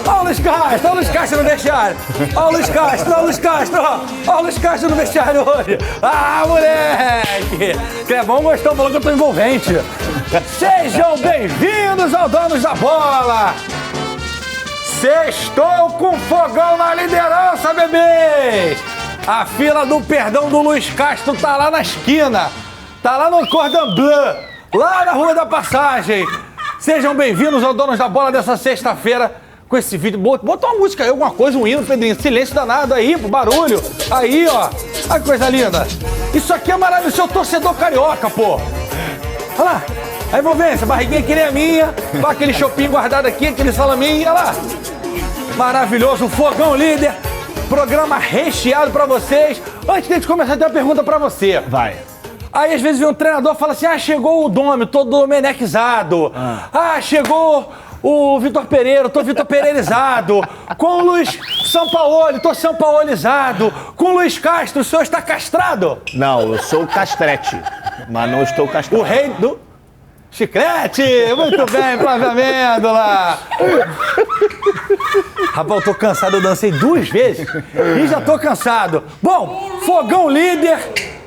Olha o Luiz Castro no vestiário. Olha o Luiz Castro no vestiário hoje. Ah, moleque! Clebão gostou, falou que eu tô envolvente. Sejam bem-vindos ao Donos da Bola. Sextou com fogão na liderança, bebês. A fila do perdão do Luiz Castro tá lá na esquina. Tá lá no Cordon Bleu, lá na Rua da Passagem. Sejam bem-vindos ao Donos da Bola dessa sexta-feira com esse vídeo. Bota uma música aí, alguma coisa, um hino, Pedrinho. Silêncio danado aí, pro barulho. Aí, ó. Olha que coisa linda. Isso aqui é maravilhoso. Seu torcedor carioca, pô. Olha lá. A envolvência, barriguinha que nem a minha. Com aquele chopinho guardado aqui, aquele salaminho. Olha lá. Maravilhoso. Fogão líder. Programa recheado pra vocês. Antes de a gente começar, tem uma pergunta pra você. Vai. Aí, às vezes, vem um treinador e fala assim, chegou o Dome, todo domenequizado. Chegou o Vitor Pereira, tô Vitor Pereirizado. Com o Luiz Sampaoli, tô Sampaolizado. Com o Luiz Castro, o senhor está castrado? Não, eu sou castrete, mas não estou castrado. O rei do chiclete! Muito bem, Flávia Amêndola! Rapaz, eu tô cansado, eu dancei 2 vezes e já tô cansado. Bom, fogão líder...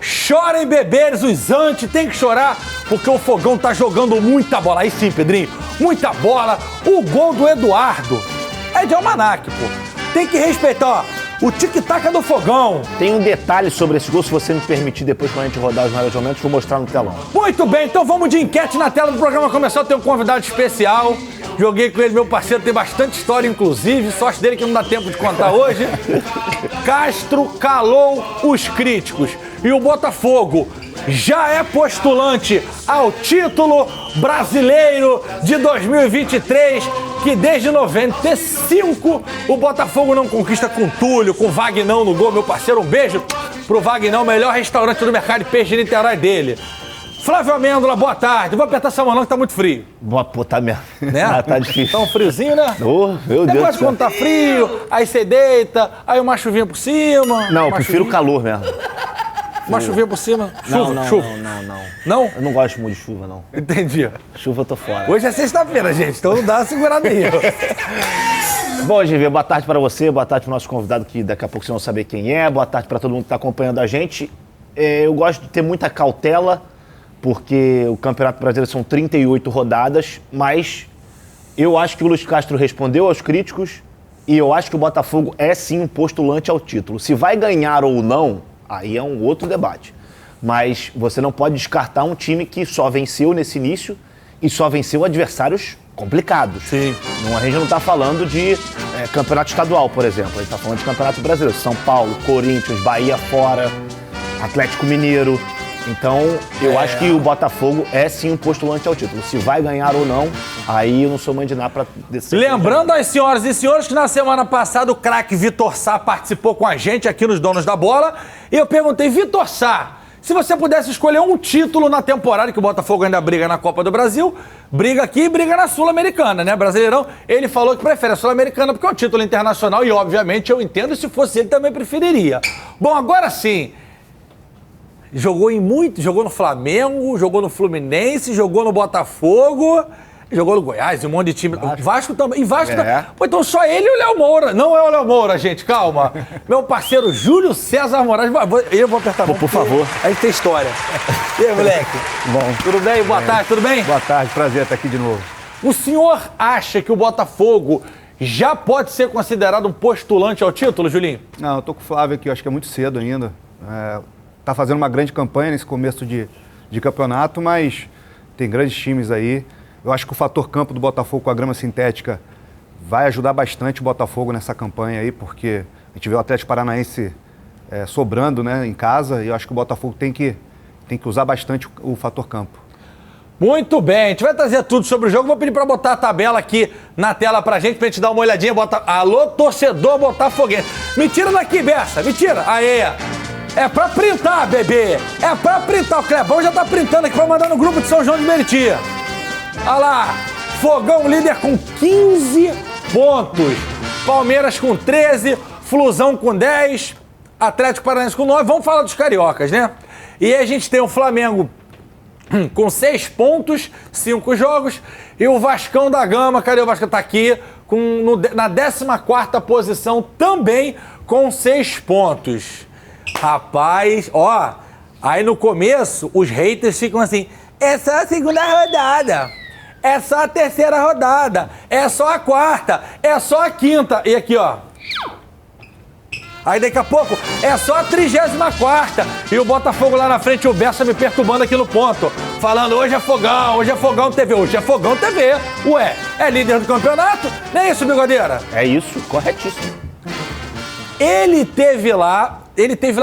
Chorem, bebês, os antes, tem que chorar, porque o Fogão tá jogando muita bola. Aí sim, Pedrinho, muita bola. O gol do Eduardo é de almanaque, pô. Tem que respeitar, ó, o tic-tac do Fogão. Tem um detalhe sobre esse gol, se você me permitir, depois quando a gente rodar os maiores momentos, vou mostrar no telão. Muito bem, então vamos de enquete na tela do programa começar. Tem um convidado especial. Joguei com ele, meu parceiro, tem bastante história, inclusive. Sorte dele que não dá tempo de contar hoje. Castro calou os críticos. E o Botafogo já é postulante ao título brasileiro de 2023, que desde 95 o Botafogo não conquista com Túlio, com Vagnão no gol. Meu parceiro, um beijo pro Vagnão, melhor restaurante do mercado de peixe de Niterói dele. Flávio Amêndola, boa tarde. Vou apertar essa mão não, que tá muito frio. Boa puta merda. Né? Tá difícil. Tá um friozinho, né? Oh, meu Deus do céu. Quando tá frio, aí você deita, aí uma chuvinha por cima. Não, eu prefiro o calor mesmo. Uma chuvinha por cima. Chuva, chuva. Não. Não? Eu não gosto muito de chuva, não. Entendi. Chuva eu tô fora. Hoje é sexta-feira, gente, então não dá uma segurada aí. Bom, GV, boa tarde pra você, boa tarde pro nosso convidado, que daqui a pouco vocês vão saber quem é, boa tarde pra todo mundo que tá acompanhando a gente. Eu gosto de ter muita cautela, porque o Campeonato Brasileiro são 38 rodadas, mas eu acho que o Luiz Castro respondeu aos críticos e eu acho que o Botafogo é sim um postulante ao título. Se vai ganhar ou não, aí é um outro debate. Mas você não pode descartar um time que só venceu nesse início e só venceu adversários complicados. Sim. A gente não está falando de campeonato estadual, por exemplo. A gente está falando de campeonato brasileiro. São Paulo, Corinthians, Bahia fora, Atlético Mineiro. Então, eu acho que o Botafogo é sim um postulante ao título. Se vai ganhar ou não, aí eu não sou mãe de nada pra decidir. Lembrando às senhoras e senhores que na semana passada o craque Vitor Sá participou com a gente aqui nos Donos da Bola. E eu perguntei, Vitor Sá, se você pudesse escolher um título na temporada, que o Botafogo ainda briga na Copa do Brasil, briga aqui e briga na Sul-Americana, né? Brasileirão, ele falou que prefere a Sul-Americana porque é um título internacional e, obviamente, eu entendo, se fosse ele também preferiria. Bom, agora sim... Jogou no Flamengo, jogou no Fluminense, jogou no Botafogo, jogou no Goiás, um monte de time. Vasco também. E Vasco Pô, então só ele e o Léo Moura. Não é o Léo Moura, gente, calma. Meu parceiro Júlio César Moraes. Eu vou apertar a mão. Por favor. A gente tem história. E aí, moleque? Bom. Tudo bem? Boa tarde, tudo bem? Boa tarde, prazer estar aqui de novo. O senhor acha que o Botafogo já pode ser considerado um postulante ao título, Julinho? Não, eu tô com o Flávio aqui, eu acho que é muito cedo ainda. Tá fazendo uma grande campanha nesse começo de campeonato, mas tem grandes times aí. Eu acho que o fator campo do Botafogo com a grama sintética vai ajudar bastante o Botafogo nessa campanha aí, porque a gente vê o Atlético Paranaense sobrando, né, em casa, e eu acho que o Botafogo tem que usar bastante o fator campo. Muito bem, a gente vai trazer tudo sobre o jogo. Vou pedir pra botar a tabela aqui na tela pra gente dar uma olhadinha. Alô, torcedor botafoguense. Me tira daqui, Bessa, me tira. Aê. É pra printar, bebê. É pra printar. O Clebão já tá printando aqui pra mandar no grupo de São João de Meriti. Olha lá. Fogão líder com 15 pontos. Palmeiras com 13. Flusão com 10. Atlético Paranaense com 9. Vamos falar dos cariocas, né? E aí a gente tem o Flamengo com 6 pontos, 5 jogos. E o Vascão da Gama, cadê o Vasco? Tá aqui, na 14ª posição, também com 6 pontos. Rapaz, ó, aí no começo, os haters ficam assim, é só a segunda rodada, é só a terceira rodada, é só a quarta, é só a quinta. E aqui, ó. Aí daqui a pouco é só a 34ª. E o Botafogo lá na frente, o Bessa me perturbando aqui no ponto. Falando, hoje é Fogão TV. Hoje é Fogão TV. Ué, é líder do campeonato? Não é isso, Bigodeira? É isso, corretíssimo. Ele teve lá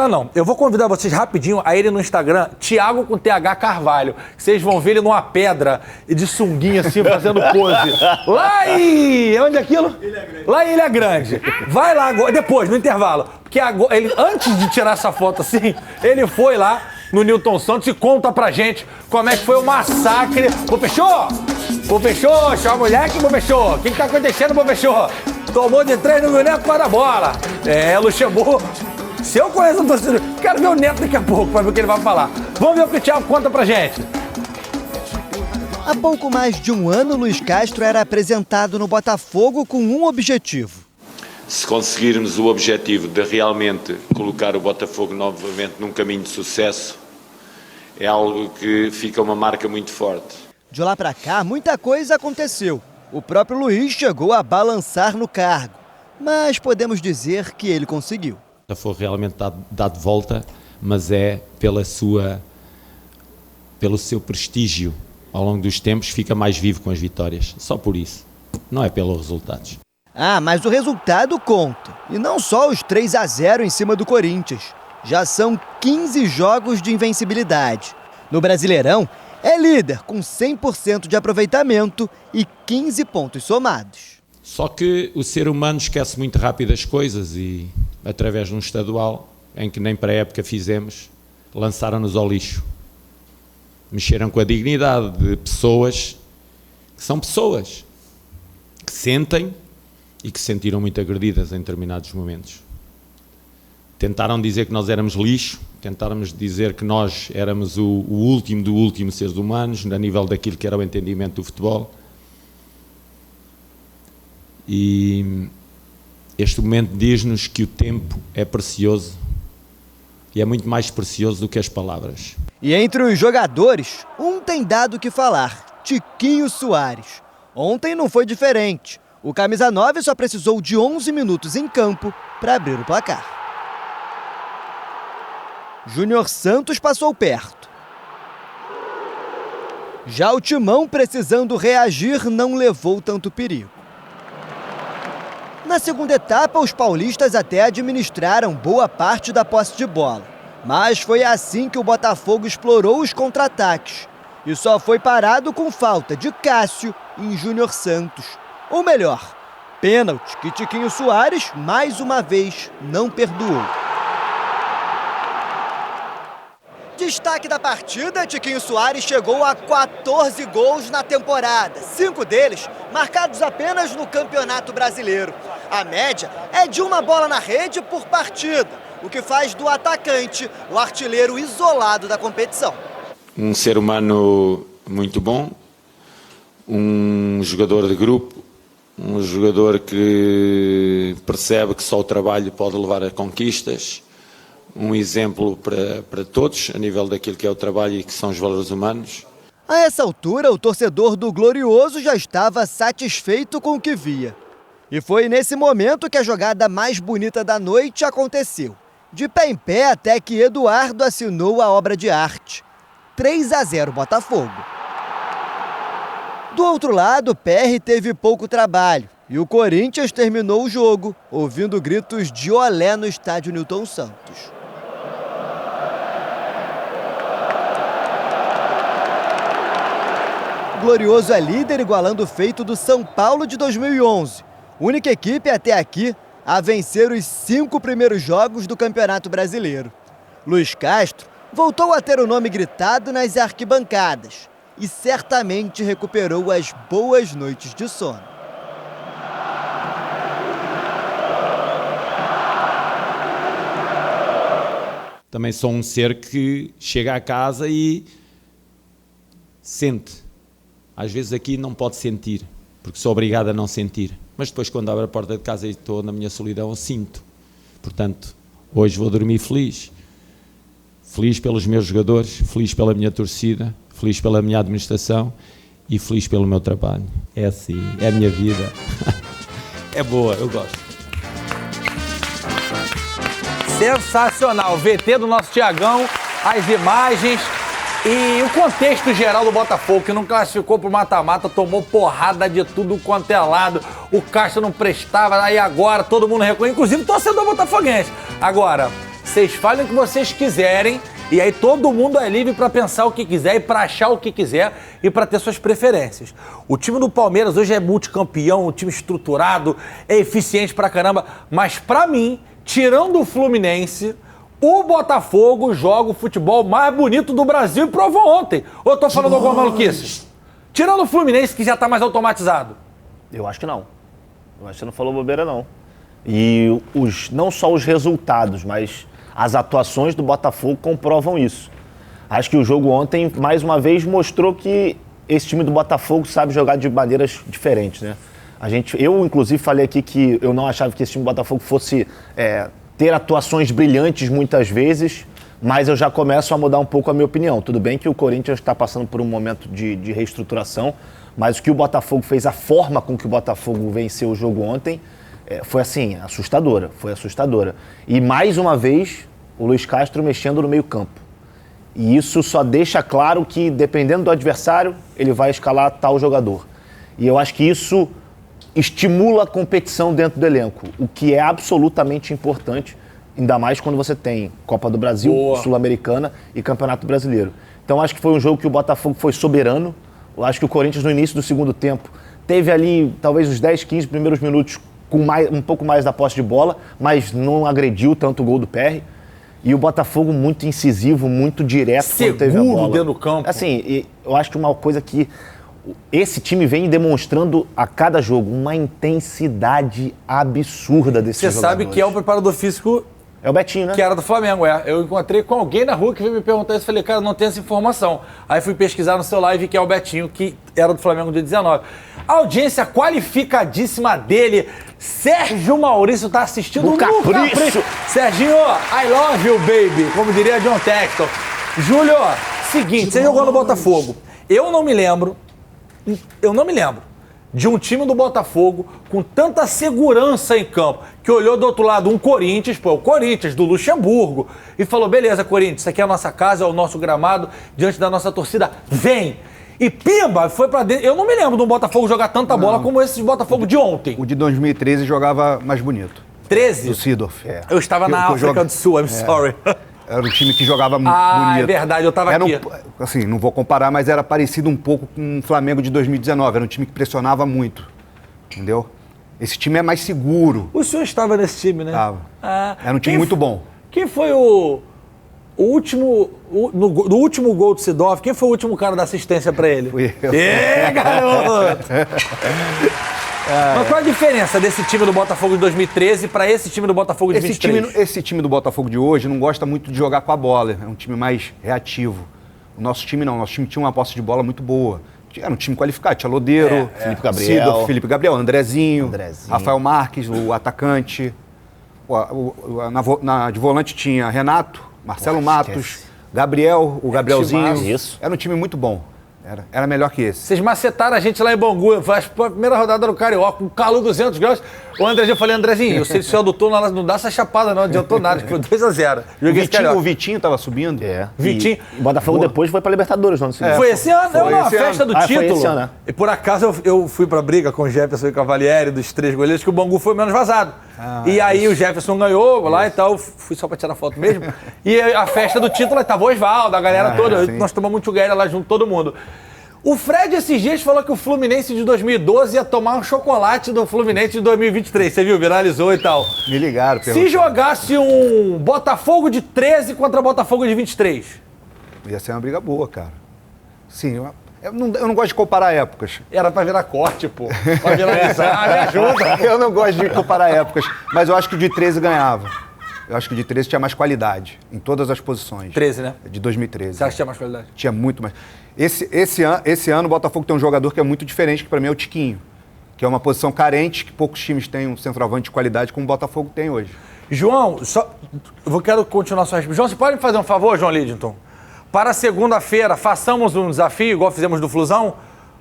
não. Eu vou convidar vocês rapidinho a ele no Instagram, Thiago com TH Carvalho. Vocês vão ver ele numa pedra de sunguinha assim, fazendo pose. Lá em... Onde é aquilo? Ilha Grande. Lá em Ilha Grande. Vai lá agora, depois, no intervalo. Porque agora, ele, antes de tirar essa foto assim, ele foi lá no Newton Santos e conta pra gente como é que foi o massacre. Pô, fechou, chama moleque, pô, fechou. O que tá acontecendo, pô, fechou? Tomou de 3 no meu neto para a bola. É, Luxemburgo. Se eu conheço o torcedor, quero ver o Neto daqui a pouco para ver o que ele vai falar. Vamos ver o que o Thiago conta pra gente. Há pouco mais de um ano, Luiz Castro era apresentado no Botafogo com um objetivo. Se conseguirmos o objetivo de realmente colocar o Botafogo novamente num caminho de sucesso, é algo que fica uma marca muito forte. De lá para cá, muita coisa aconteceu. O próprio Luiz chegou a balançar no cargo, mas podemos dizer que ele conseguiu. Foi realmente dado de volta, mas é pelo seu prestígio ao longo dos tempos, fica mais vivo com as vitórias, só por isso, não é pelos resultados. Ah, mas o resultado conta, e não só os 3-0 em cima do Corinthians, já são 15 jogos de invencibilidade. No Brasileirão, é líder com 100% de aproveitamento e 15 pontos somados. Só que o ser humano esquece muito rápido as coisas e, através de um estadual, em que nem para a época fizemos, lançaram-nos ao lixo. Mexeram com a dignidade de pessoas que são pessoas, que sentem e que se sentiram muito agredidas em determinados momentos. Tentaram dizer que nós éramos lixo, tentaram dizer que nós éramos o último do último seres humanos, a nível daquilo que era o entendimento do futebol. E este momento diz-nos que o tempo é precioso e é muito mais precioso do que as palavras. E entre os jogadores, um tem dado o que falar, Tiquinho Soares. Ontem não foi diferente. O camisa 9 só precisou de 11 minutos em campo para abrir o placar. Júnior Santos passou perto. Já o Timão, precisando reagir, não levou tanto perigo. Na segunda etapa, os paulistas até administraram boa parte da posse de bola. Mas foi assim que o Botafogo explorou os contra-ataques. E só foi parado com falta de Cássio em Júnior Santos. Ou melhor, pênalti que Tiquinho Soares, mais uma vez, não perdoou. Destaque da partida, Tiquinho Soares chegou a 14 gols na temporada, 5 deles marcados apenas no Campeonato Brasileiro. A média é de uma bola na rede por partida, o que faz do atacante o artilheiro isolado da competição. Um ser humano muito bom, um jogador de grupo, um jogador que percebe que só o trabalho pode levar a conquistas, um exemplo para todos, a nível daquilo que é o trabalho e que são os valores humanos. A essa altura, o torcedor do Glorioso já estava satisfeito com o que via. E foi nesse momento que a jogada mais bonita da noite aconteceu. De pé em pé até que Eduardo assinou a obra de arte. 3-0 Botafogo. Do outro lado, PR teve pouco trabalho. E o Corinthians terminou o jogo, ouvindo gritos de olé no estádio Newton Santos. O Glorioso é líder, igualando o feito do São Paulo de 2011. Única equipe até aqui a vencer os 5 primeiros jogos do Campeonato Brasileiro. Luiz Castro voltou a ter o nome gritado nas arquibancadas e certamente recuperou as boas noites de sono. Também sou um ser que chega à casa e sente. Às vezes aqui não pode sentir, porque sou obrigado a não sentir. Mas depois, quando abro a porta de casa e estou na minha solidão, eu sinto. Portanto, hoje vou dormir feliz. Feliz pelos meus jogadores, feliz pela minha torcida, feliz pela minha administração e feliz pelo meu trabalho. É assim, é a minha vida. É boa, eu gosto. Sensacional. VT do nosso Thiagão, as imagens e o contexto geral do Botafogo, que não classificou pro mata-mata, tomou porrada de tudo quanto é lado. O Castro não prestava, aí agora todo mundo reconhece, inclusive torcedor botafoguense. Agora, vocês falem o que vocês quiserem e aí todo mundo é livre pra pensar o que quiser e pra achar o que quiser e pra ter suas preferências. O time do Palmeiras hoje é multicampeão, um time estruturado, é eficiente pra caramba, mas pra mim, tirando o Fluminense, o Botafogo joga o futebol mais bonito do Brasil e provou ontem. Ou eu tô falando alguma maluquice? Tirando o Fluminense, que já tá mais automatizado. Eu acho que não. Eu acho que você não falou bobeira, não. E não só os resultados, mas as atuações do Botafogo comprovam isso. Acho que o jogo ontem, mais uma vez, mostrou que esse time do Botafogo sabe jogar de maneiras diferentes, né? Eu, inclusive, falei aqui que eu não achava que esse time do Botafogo fosse ter atuações brilhantes muitas vezes, mas eu já começo a mudar um pouco a minha opinião. Tudo bem que o Corinthians está passando por um momento de reestruturação, mas o que o Botafogo fez, a forma com que o Botafogo venceu o jogo ontem, foi assim, assustadora. Foi assustadora. E mais uma vez, o Luiz Castro mexendo no meio-campo. E isso só deixa claro que, dependendo do adversário, ele vai escalar tal jogador. E eu acho que isso estimula a competição dentro do elenco, o que é absolutamente importante, ainda mais quando você tem Copa do Brasil, Sul-Americana e Campeonato Brasileiro. Então acho que foi um jogo que o Botafogo foi soberano. Eu acho que o Corinthians, no início do segundo tempo, teve ali talvez os 10, 15 primeiros minutos com um pouco mais da posse de bola, mas não agrediu tanto o gol do PR. E o Botafogo muito incisivo, muito direto quando teve a bola. Seguro dentro do campo. Assim, eu acho que uma coisa que esse time vem demonstrando a cada jogo, uma intensidade absurda desses jogadores. Você sabe que é o preparador físico... É o Betinho, né? Que era do Flamengo, Eu encontrei com alguém na rua que veio me perguntar isso. Falei, cara, não tem essa informação. Aí fui pesquisar no celular e vi que é o Betinho, que era do Flamengo dia 19. A audiência qualificadíssima dele. Sérgio Maurício tá assistindo no Capricho. Serginho, I love you, baby. Como diria John Texton. Júlio, seguinte, você jogou no Botafogo. Eu não me lembro de um time do Botafogo com tanta segurança em campo, que olhou do outro lado um Corinthians, o Corinthians do Luxemburgo, e falou, beleza, Corinthians, isso aqui é a nossa casa, é o nosso gramado, diante da nossa torcida, vem! E pimba, foi pra dentro. Eu não me lembro de um Botafogo jogar tanta bola como esse Botafogo de ontem. O de 2013 jogava mais bonito. 13? Do Seedorf. Eu estava na África do Sul, I'm sorry. Era um time que jogava bonito. É verdade, eu tava aqui. Assim, não vou comparar, mas era parecido um pouco com o Flamengo de 2019. Era um time que pressionava muito, entendeu? Esse time é mais seguro. O senhor estava nesse time, né? Estava. Era um time muito bom. Quem foi o último... No último gol do Seedorf, quem foi o último cara da assistência pra ele? Fui eu. Garoto! Mas qual a diferença desse time do Botafogo de 2013 para esse time do Botafogo de 2023? Esse time do Botafogo de hoje não gosta muito de jogar com a bola. É um time mais reativo. O nosso time não. O nosso time tinha uma posse de bola muito boa. Era um time qualificado. Tinha Lodeiro, Felipe Gabriel. Sidor, Felipe Gabriel, Andrezinho, Rafael Marques, o atacante. De volante tinha Renato, Marcelo Matos, Gabriel, o Gabrielzinho. Isso. Era um time muito bom. Era melhor que esse. Vocês macetaram a gente lá em Bangu. Foi a primeira rodada do Carioca, com calor 200 graus. O Andrezinho, eu falei, Andrezinho, você se adotou, não dá essa chapada, não adiantou nada. Foi 2-0. O Vitinho tava subindo. Vitinho. O Botafogo depois foi pra Libertadores no ano seguinte. Foi esse ano, não, a festa do título. Foi esse ano, né? E por acaso eu fui pra briga com o Jefferson e Cavalieri, dos 3 goleiros, que o Bangu foi menos vazado. E aí o Jefferson ganhou lá e tal, fui só pra tirar foto mesmo. E a festa do título, tava o Osvaldo, a galera toda. Nós tomamos muito guerra lá junto, todo mundo. O Fred, esses dias, falou que o Fluminense de 2012 ia tomar um chocolate do Fluminense de 2023. Você viu? Viralizou e tal. Me ligaram. Se jogasse um Botafogo de 13 contra Botafogo de 23? Ia ser uma briga boa, cara. Sim, eu não gosto de comparar épocas. Era pra virar corte, pô. Pra viralizar, me ajuda. Eu não gosto de comparar épocas, mas eu acho que o de 13 ganhava. Eu acho que o de 13 tinha mais qualidade em todas as posições. 13, né? De 2013. Você acha que tinha mais qualidade? Tinha muito mais. Esse ano o Botafogo tem um jogador que é muito diferente, que para mim é o Tiquinho, que é uma posição carente, que poucos times têm um centroavante de qualidade como o Botafogo tem hoje. João, quero continuar sua resposta. João, você pode me fazer um favor, João Lidington? Para segunda-feira, façamos um desafio, igual fizemos do Flusão,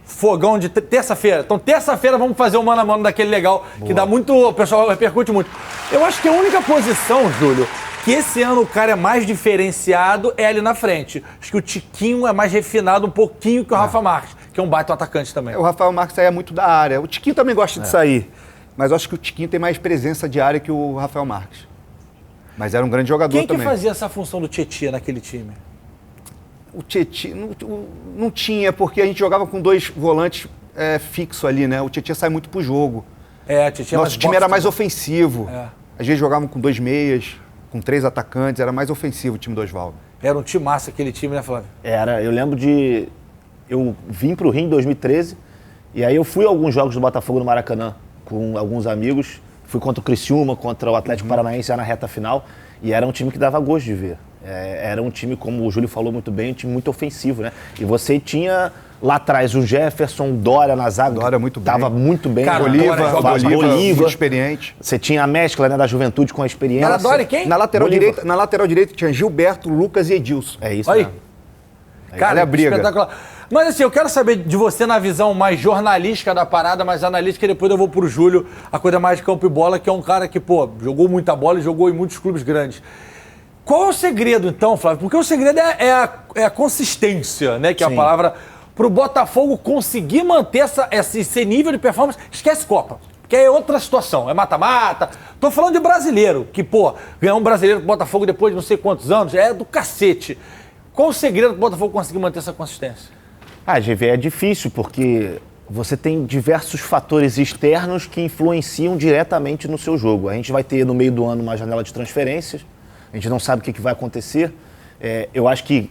fogão de terça-feira. Então, terça-feira, vamos fazer um mano a mano daquele legal, que dá muito, o pessoal repercute muito. Eu acho que a única posição, Júlio, que esse ano o cara é mais diferenciado é ali na frente. Acho que o Tiquinho é mais refinado um pouquinho que o Rafa Marques, que é um baita atacante também. O Rafael Marques saía muito da área. O Tiquinho também gosta de sair, mas eu acho que o Tiquinho tem mais presença de área que o Rafael Marques. Mas era um grande jogador também. Quem que fazia essa função do Tietchan naquele time? O Tietchan não tinha, porque a gente jogava com 2 volantes fixos ali, né? O Tietchan sai muito pro jogo. O Tietchan Nosso time era mais ofensivo. É. Às vezes jogavam com 2 meias, com 3 atacantes, era mais ofensivo o time do Osvaldo. Era um time massa aquele time, né, Flávio? Eu lembro de... Eu vim pro Rio em 2013, e aí eu fui a alguns jogos do Botafogo no Maracanã, com alguns amigos. Fui contra o Criciúma, contra o Atlético Paranaense já na reta final, e era um time que dava gosto de ver. Era um time, como o Júlio falou muito bem, um time muito ofensivo, né? E você tinha lá atrás o Jefferson, o Dória na zaga. Dória muito bem. Tava muito bem. Cara, Bolívar, muito experiente. Você tinha a mescla, né, da juventude com a experiência. Era Dória quem? Na lateral direita tinha Gilberto, Lucas e Edilson. É isso, Aí. né? Cara, olha a briga. espetacular. Mas assim, eu quero saber de você na visão mais jornalística da parada, mais analítica, e depois eu vou pro Júlio, a coisa mais de campo e bola, que é um cara que, jogou muita bola e jogou em muitos clubes grandes. Qual é o segredo, então, Flávio? Porque o segredo é a consistência, né? Que é a palavra pro Botafogo conseguir manter esse nível de performance. Esquece Copa, porque é outra situação, é mata-mata. Tô falando de brasileiro, que, ganhar um brasileiro pro Botafogo depois de não sei quantos anos, é do cacete. Qual o segredo pro Botafogo conseguir manter essa consistência? GV, é difícil, porque você tem diversos fatores externos que influenciam diretamente no seu jogo. A gente vai ter no meio do ano uma janela de transferências, a gente não sabe o que vai acontecer. Eu acho que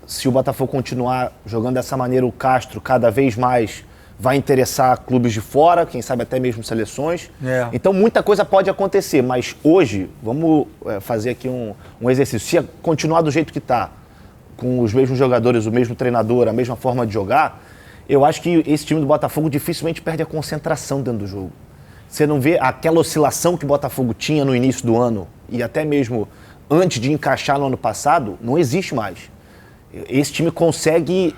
se o Botafogo continuar jogando dessa maneira, o Castro cada vez mais vai interessar clubes de fora, quem sabe até mesmo seleções. Então muita coisa pode acontecer, mas hoje, vamos fazer aqui um exercício. Se continuar do jeito que está, com os mesmos jogadores, o mesmo treinador, a mesma forma de jogar, eu acho que esse time do Botafogo dificilmente perde a concentração dentro do jogo. Você não vê aquela oscilação que o Botafogo tinha no início do ano e até mesmo antes de encaixar no ano passado, não existe mais. Esse time consegue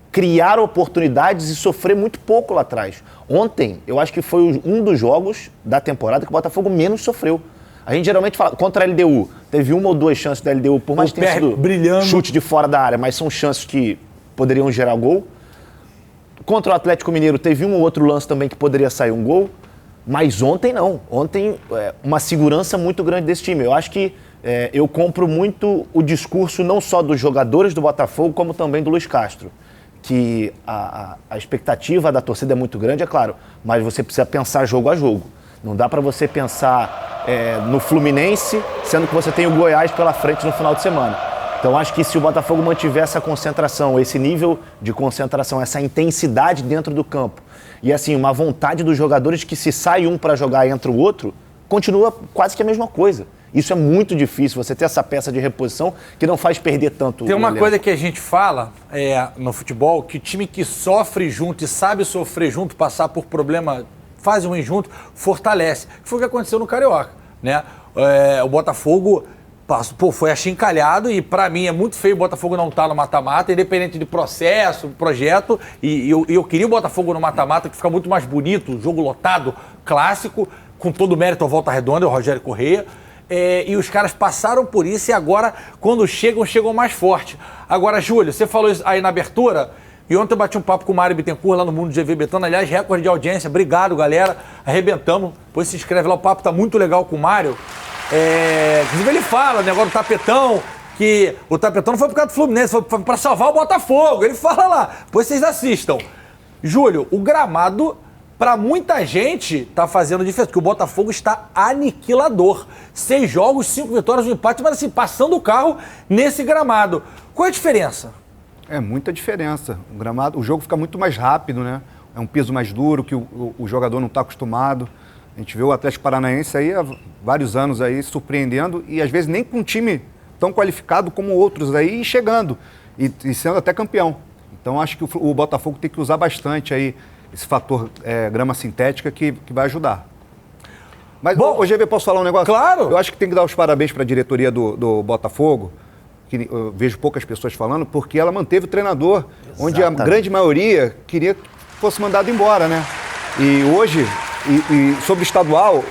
criar oportunidades e sofrer muito pouco lá atrás. Ontem, eu acho que foi um dos jogos da temporada que o Botafogo menos sofreu. A gente geralmente fala, contra a LDU, teve 1 ou 2 chances da LDU, por mais que tenha sido brilhando, chute de fora da área, mas são chances que poderiam gerar gol. Contra o Atlético Mineiro, teve 1 ou outro lance também que poderia sair um gol, mas ontem não. Ontem, uma segurança muito grande desse time. Eu acho que eu compro muito o discurso não só dos jogadores do Botafogo, como também do Luiz Castro. Que a expectativa da torcida é muito grande, é claro, mas você precisa pensar jogo a jogo. Não dá para você pensar no Fluminense, sendo que você tem o Goiás pela frente no final de semana. Então acho que se o Botafogo mantiver essa concentração, esse nível de concentração, essa intensidade dentro do campo, e assim, uma vontade dos jogadores que se sai um para jogar e entra o outro, continua quase que a mesma coisa. Isso é muito difícil, você ter essa peça de reposição que não faz perder tanto. Tem uma coisa que a gente fala no futebol, que time que sofre junto e sabe sofrer junto, passar por problema, faz ruim junto, fortalece. Foi o que aconteceu no Carioca, né? O Botafogo foi achincalhado e pra mim é muito feio o Botafogo não estar no mata-mata, independente de processo, projeto, e eu queria o Botafogo no mata-mata, que fica muito mais bonito, jogo lotado, clássico, com todo o mérito ao Volta Redonda, o Rogério Corrêa. E os caras passaram por isso e agora, quando chegam mais forte. Agora, Júlio, você falou isso aí na abertura, e ontem eu bati um papo com o Mário Bittencourt lá no Mundo GV Betano, aliás, recorde de audiência, obrigado, galera, arrebentamos, depois se inscreve lá, o papo tá muito legal com o Mário. Inclusive ele fala, o negócio do tapetão, que o tapetão não foi por causa do Fluminense, foi pra salvar o Botafogo, ele fala lá, depois vocês assistam. Júlio, o gramado, pra muita gente, tá fazendo diferença, porque o Botafogo está aniquilador. 6 jogos, 5 vitórias, 1 empate, mas assim, passando o carro nesse gramado. Qual é a diferença? É muita diferença. O gramado, o jogo fica muito mais rápido, né? É um piso mais duro que o jogador não está acostumado. A gente vê o Atlético Paranaense aí há vários anos aí surpreendendo e às vezes nem com um time tão qualificado como outros aí e chegando e sendo até campeão. Então acho que o Botafogo tem que usar bastante aí esse fator grama sintética que vai ajudar. Mas, ô GV, posso falar um negócio? Claro! Eu acho que tem que dar os parabéns para a diretoria do Botafogo, que eu vejo poucas pessoas falando, porque ela manteve o treinador, onde a grande maioria queria que fosse mandado embora, né? E hoje, sobre o estadual,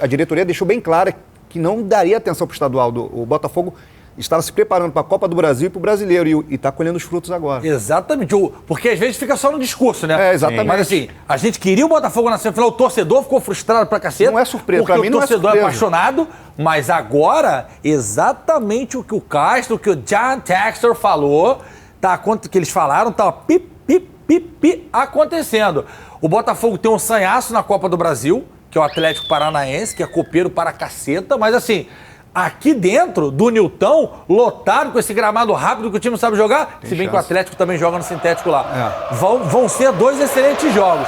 a diretoria deixou bem clara que não daria atenção para o estadual. O Botafogo estava se preparando para a Copa do Brasil e para o Brasileiro e está colhendo os frutos agora. Exatamente, porque às vezes fica só no discurso, né? Exatamente. Mas assim, a gente queria o Botafogo na semifinal, o torcedor ficou frustrado pra cacete. Não é surpresa, porque pra mim o não é torcedor surpresa. apaixonado, mas agora, exatamente o que o Castro, o que o John Textor falou, que eles falaram, tá acontecendo. O Botafogo tem um sanhaço na Copa do Brasil, que é o Atlético Paranaense, que é copeiro para caceta, mas assim, aqui dentro do Nilton, lotado com esse gramado rápido que o time não sabe jogar, se bem que o Atlético também joga no sintético lá. Vão ser 2 excelentes jogos.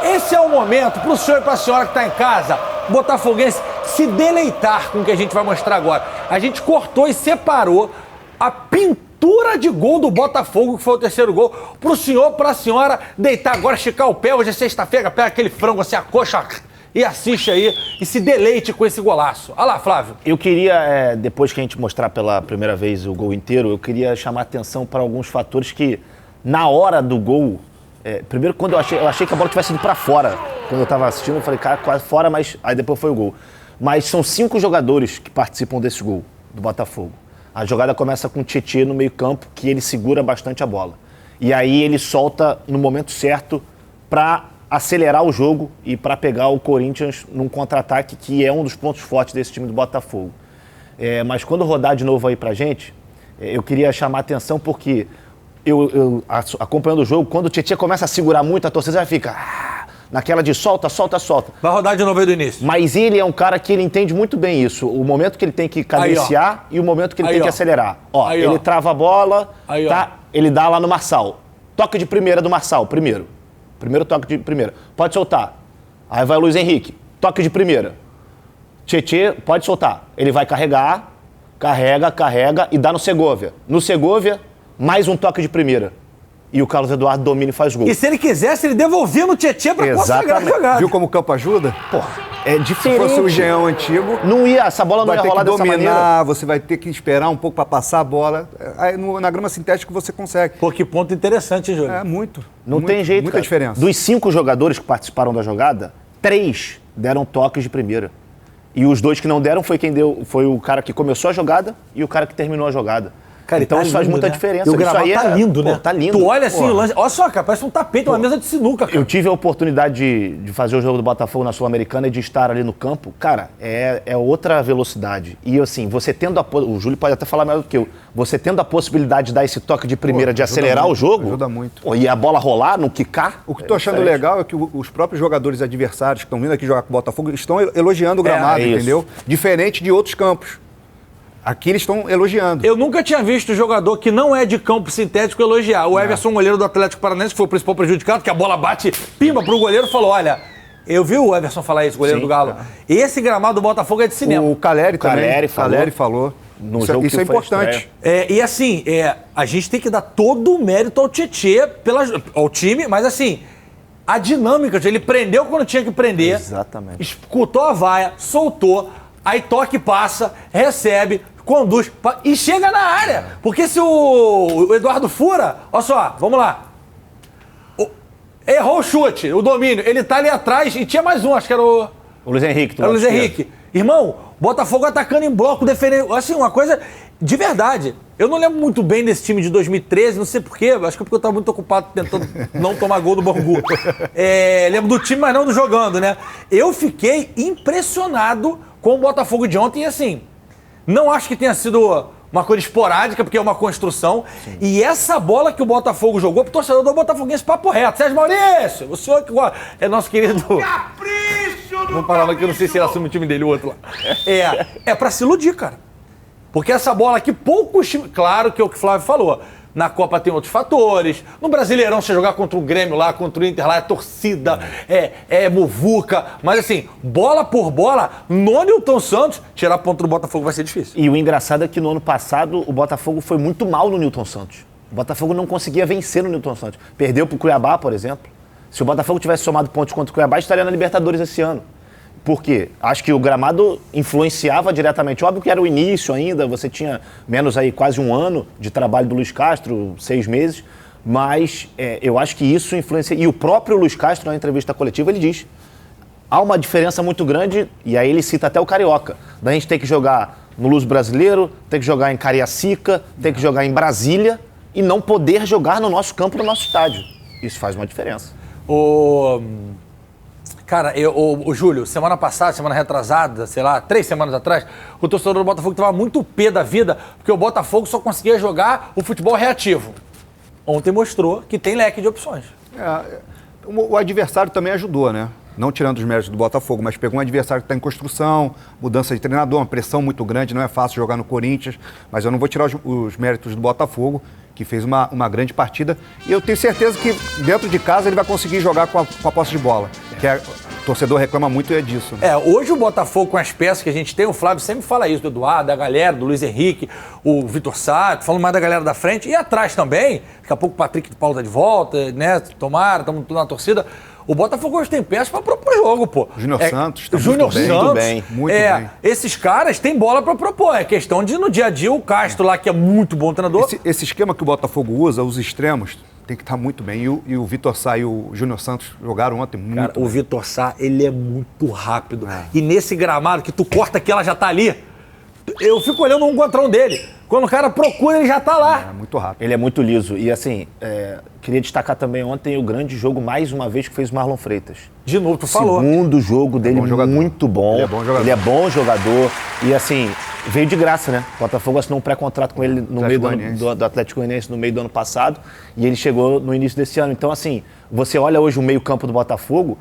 Esse é o momento para o senhor e para a senhora que está em casa, botafoguense, se deleitar com o que a gente vai mostrar agora. A gente cortou e separou a pintura de gol do Botafogo, que foi o terceiro gol, para o senhor, para a senhora deitar agora, esticar o pé. Hoje é sexta-feira, pega aquele frango assim, a coxa e assiste aí e se deleite com esse golaço. Olha lá, Flávio. Eu queria, depois que a gente mostrar pela primeira vez o gol inteiro, eu queria chamar a atenção para alguns fatores que, na hora do gol, primeiro quando eu achei que a bola tivesse ido para fora. Quando eu estava assistindo, eu falei, cara, quase fora, mas aí depois foi o gol. Mas são 5 jogadores que participam desse gol do Botafogo. A jogada começa com o Tietê no meio-campo, que ele segura bastante a bola. E aí ele solta no momento certo para acelerar o jogo e para pegar o Corinthians num contra-ataque, que é um dos pontos fortes desse time do Botafogo. Mas quando rodar de novo aí pra gente, eu queria chamar a atenção porque eu acompanhando o jogo, quando o Tietê começa a segurar muito, a torcida já fica naquela de solta, solta, solta. Vai rodar de novo aí do início. Mas ele é um cara que ele entende muito bem isso. O momento que ele tem que cadenciar e o momento que ele tem que acelerar. Ele trava a bola, ele dá lá no Marçal. Toque de primeira do Marçal, primeiro toque de primeira. Pode soltar. Aí vai o Luiz Henrique. Toque de primeira. Tietê, pode soltar. Ele vai carregar, carrega e dá no Segovia. No Segovia, mais um toque de primeira. E o Carlos Eduardo domina e faz gol. E se ele quisesse, ele devolvia no Tietê pra consagrar a jogada. Viu como o campo ajuda? É diferente. Se fosse o Jean antigo, essa bola não ia rolar dessa maneira. Vai ter que dominar, você vai ter que esperar um pouco para passar a bola. Aí na grama sintética você consegue. Pô, que ponto interessante, Júlio. Muito. Não tem jeito, muita cara. Diferença. Dos 5 jogadores que participaram da jogada, 3 deram toques de primeira. E os 2 que não deram foi o cara que começou a jogada e o cara que terminou a jogada. Cara, então isso faz muita diferença. E o gramado tá lindo, né? Tá lindo. Tu olha assim o lance, olha só, cara, parece um tapete, uma mesa de sinuca, cara. Eu tive a oportunidade de fazer o jogo do Botafogo na Sul-Americana e de estar ali no campo. Cara, é outra velocidade. E assim, você tendo o Júlio pode até falar melhor do que eu, você tendo a possibilidade de dar esse toque de primeira, de acelerar muito, o jogo. Ajuda muito. E a bola rolar, não quicar. O que eu tô achando legal é que os próprios jogadores adversários que estão vindo aqui jogar com o Botafogo estão elogiando o gramado, entendeu? Diferente de outros campos. Aqui eles estão elogiando. Eu nunca tinha visto jogador que não é de campo sintético elogiar. O Everson, goleiro do Atlético Paranaense, que foi o principal prejudicado, que a bola bate, pimba pro goleiro, falou, olha, eu vi o Everson falar isso, goleiro do Galo. Esse gramado do Botafogo é de cinema. O Caleri também. Caleri falou. Isso é importante. E assim, a gente tem que dar todo o mérito ao Tietê, ao time, mas assim, a dinâmica, ele prendeu quando tinha que prender. Exatamente. Escutou a vaia, soltou, aí toque, passa, recebe, conduz e chega na área. Porque se o Eduardo fura, olha só, vamos lá. Errou o chute, o domínio. Ele tá ali atrás e tinha mais um, acho que era o Luiz Henrique. Era o Luiz Henrique. Irmão, Botafogo atacando em bloco, defendendo. Assim, uma coisa de verdade. Eu não lembro muito bem desse time de 2013, não sei porquê. Acho que é porque eu tava muito ocupado tentando não tomar gol do Bangu. Lembro do time, mas não do jogando, né? Eu fiquei impressionado com o Botafogo de ontem e assim, não acho que tenha sido uma coisa esporádica, porque é uma construção. Sim. E essa bola que o Botafogo jogou pro torcedor do Botafoguense, papo reto. Sérgio Maurício, o senhor que é nosso querido... Capricho do Vamos parar aqui, eu não sei se ele assume o time dele, o outro lá. É pra se iludir, cara. Porque essa bola aqui, poucos times... Claro que é o que o Flávio falou. Na Copa tem outros fatores. No Brasileirão, você jogar contra o Grêmio lá, contra o Inter lá, é torcida, é muvuca. Mas assim, bola por bola, no Nilton Santos, tirar ponto do Botafogo vai ser difícil. E o engraçado é que no ano passado o Botafogo foi muito mal no Nilton Santos. O Botafogo não conseguia vencer no Nilton Santos. Perdeu pro Cuiabá, por exemplo. Se o Botafogo tivesse somado pontos contra o Cuiabá, estaria na Libertadores esse ano. Por quê? Acho que o gramado influenciava diretamente. Óbvio que era o início ainda, você tinha menos aí quase um ano de trabalho do Luiz Castro, 6 meses, mas eu acho que isso influencia. E o próprio Luiz Castro, na entrevista coletiva, ele diz: há uma diferença muito grande, e aí ele cita até o Carioca, da gente ter que jogar no Luz Brasileiro, ter que jogar em Cariacica, ter que jogar em Brasília e não poder jogar no nosso campo, no nosso estádio. Isso faz uma diferença. Cara, o Júlio, semana passada, semana retrasada, sei lá, 3 semanas atrás, o torcedor do Botafogo estava muito pé da vida, porque o Botafogo só conseguia jogar o futebol reativo. Ontem mostrou que tem leque de opções. O adversário também ajudou, né? Não tirando os méritos do Botafogo, mas pegou um adversário que está em construção, mudança de treinador, uma pressão muito grande, não é fácil jogar no Corinthians, mas eu não vou tirar os méritos do Botafogo, que fez uma grande partida, e eu tenho certeza que dentro de casa ele vai conseguir jogar com a posse de bola, que o torcedor reclama muito e é disso. Né? Hoje o Botafogo, com as peças que a gente tem, o Flávio sempre fala isso, do Eduardo, da galera, do Luiz Henrique, o Vitor Sá, falando mais da galera da frente, e atrás também, daqui a pouco o Patrick de Paulo tá de volta, né, tomara, estamos tudo na torcida. O Botafogo hoje tem peças para propor jogo, pô. Júnior Santos tá Júnior Santos, muito bem. Esses caras têm bola para propor. É questão de, no dia a dia, o Castro lá, que é muito bom treinador. Esse esquema que o Botafogo usa, os extremos, tem que estar muito bem. E o Vitor Sá e o Júnior Santos jogaram ontem muito bem. O Vitor Sá, ele é muito rápido. E nesse gramado que tu corta que ela já tá ali, eu fico olhando um contra um dele. Quando o cara procura, ele já tá lá. É muito rápido. Ele é muito liso. E assim, queria destacar também ontem o grande jogo, mais uma vez, que fez o Marlon Freitas. De novo, tu falou. Segundo jogo dele, muito bom. Ele é bom jogador. Ele é bom jogador. E assim, veio de graça, né? O Botafogo assinou um pré-contrato com ele no meio do Atlético Goianiense no meio do ano passado. E ele chegou no início desse ano. Então, assim, você olha hoje o meio-campo do Botafogo,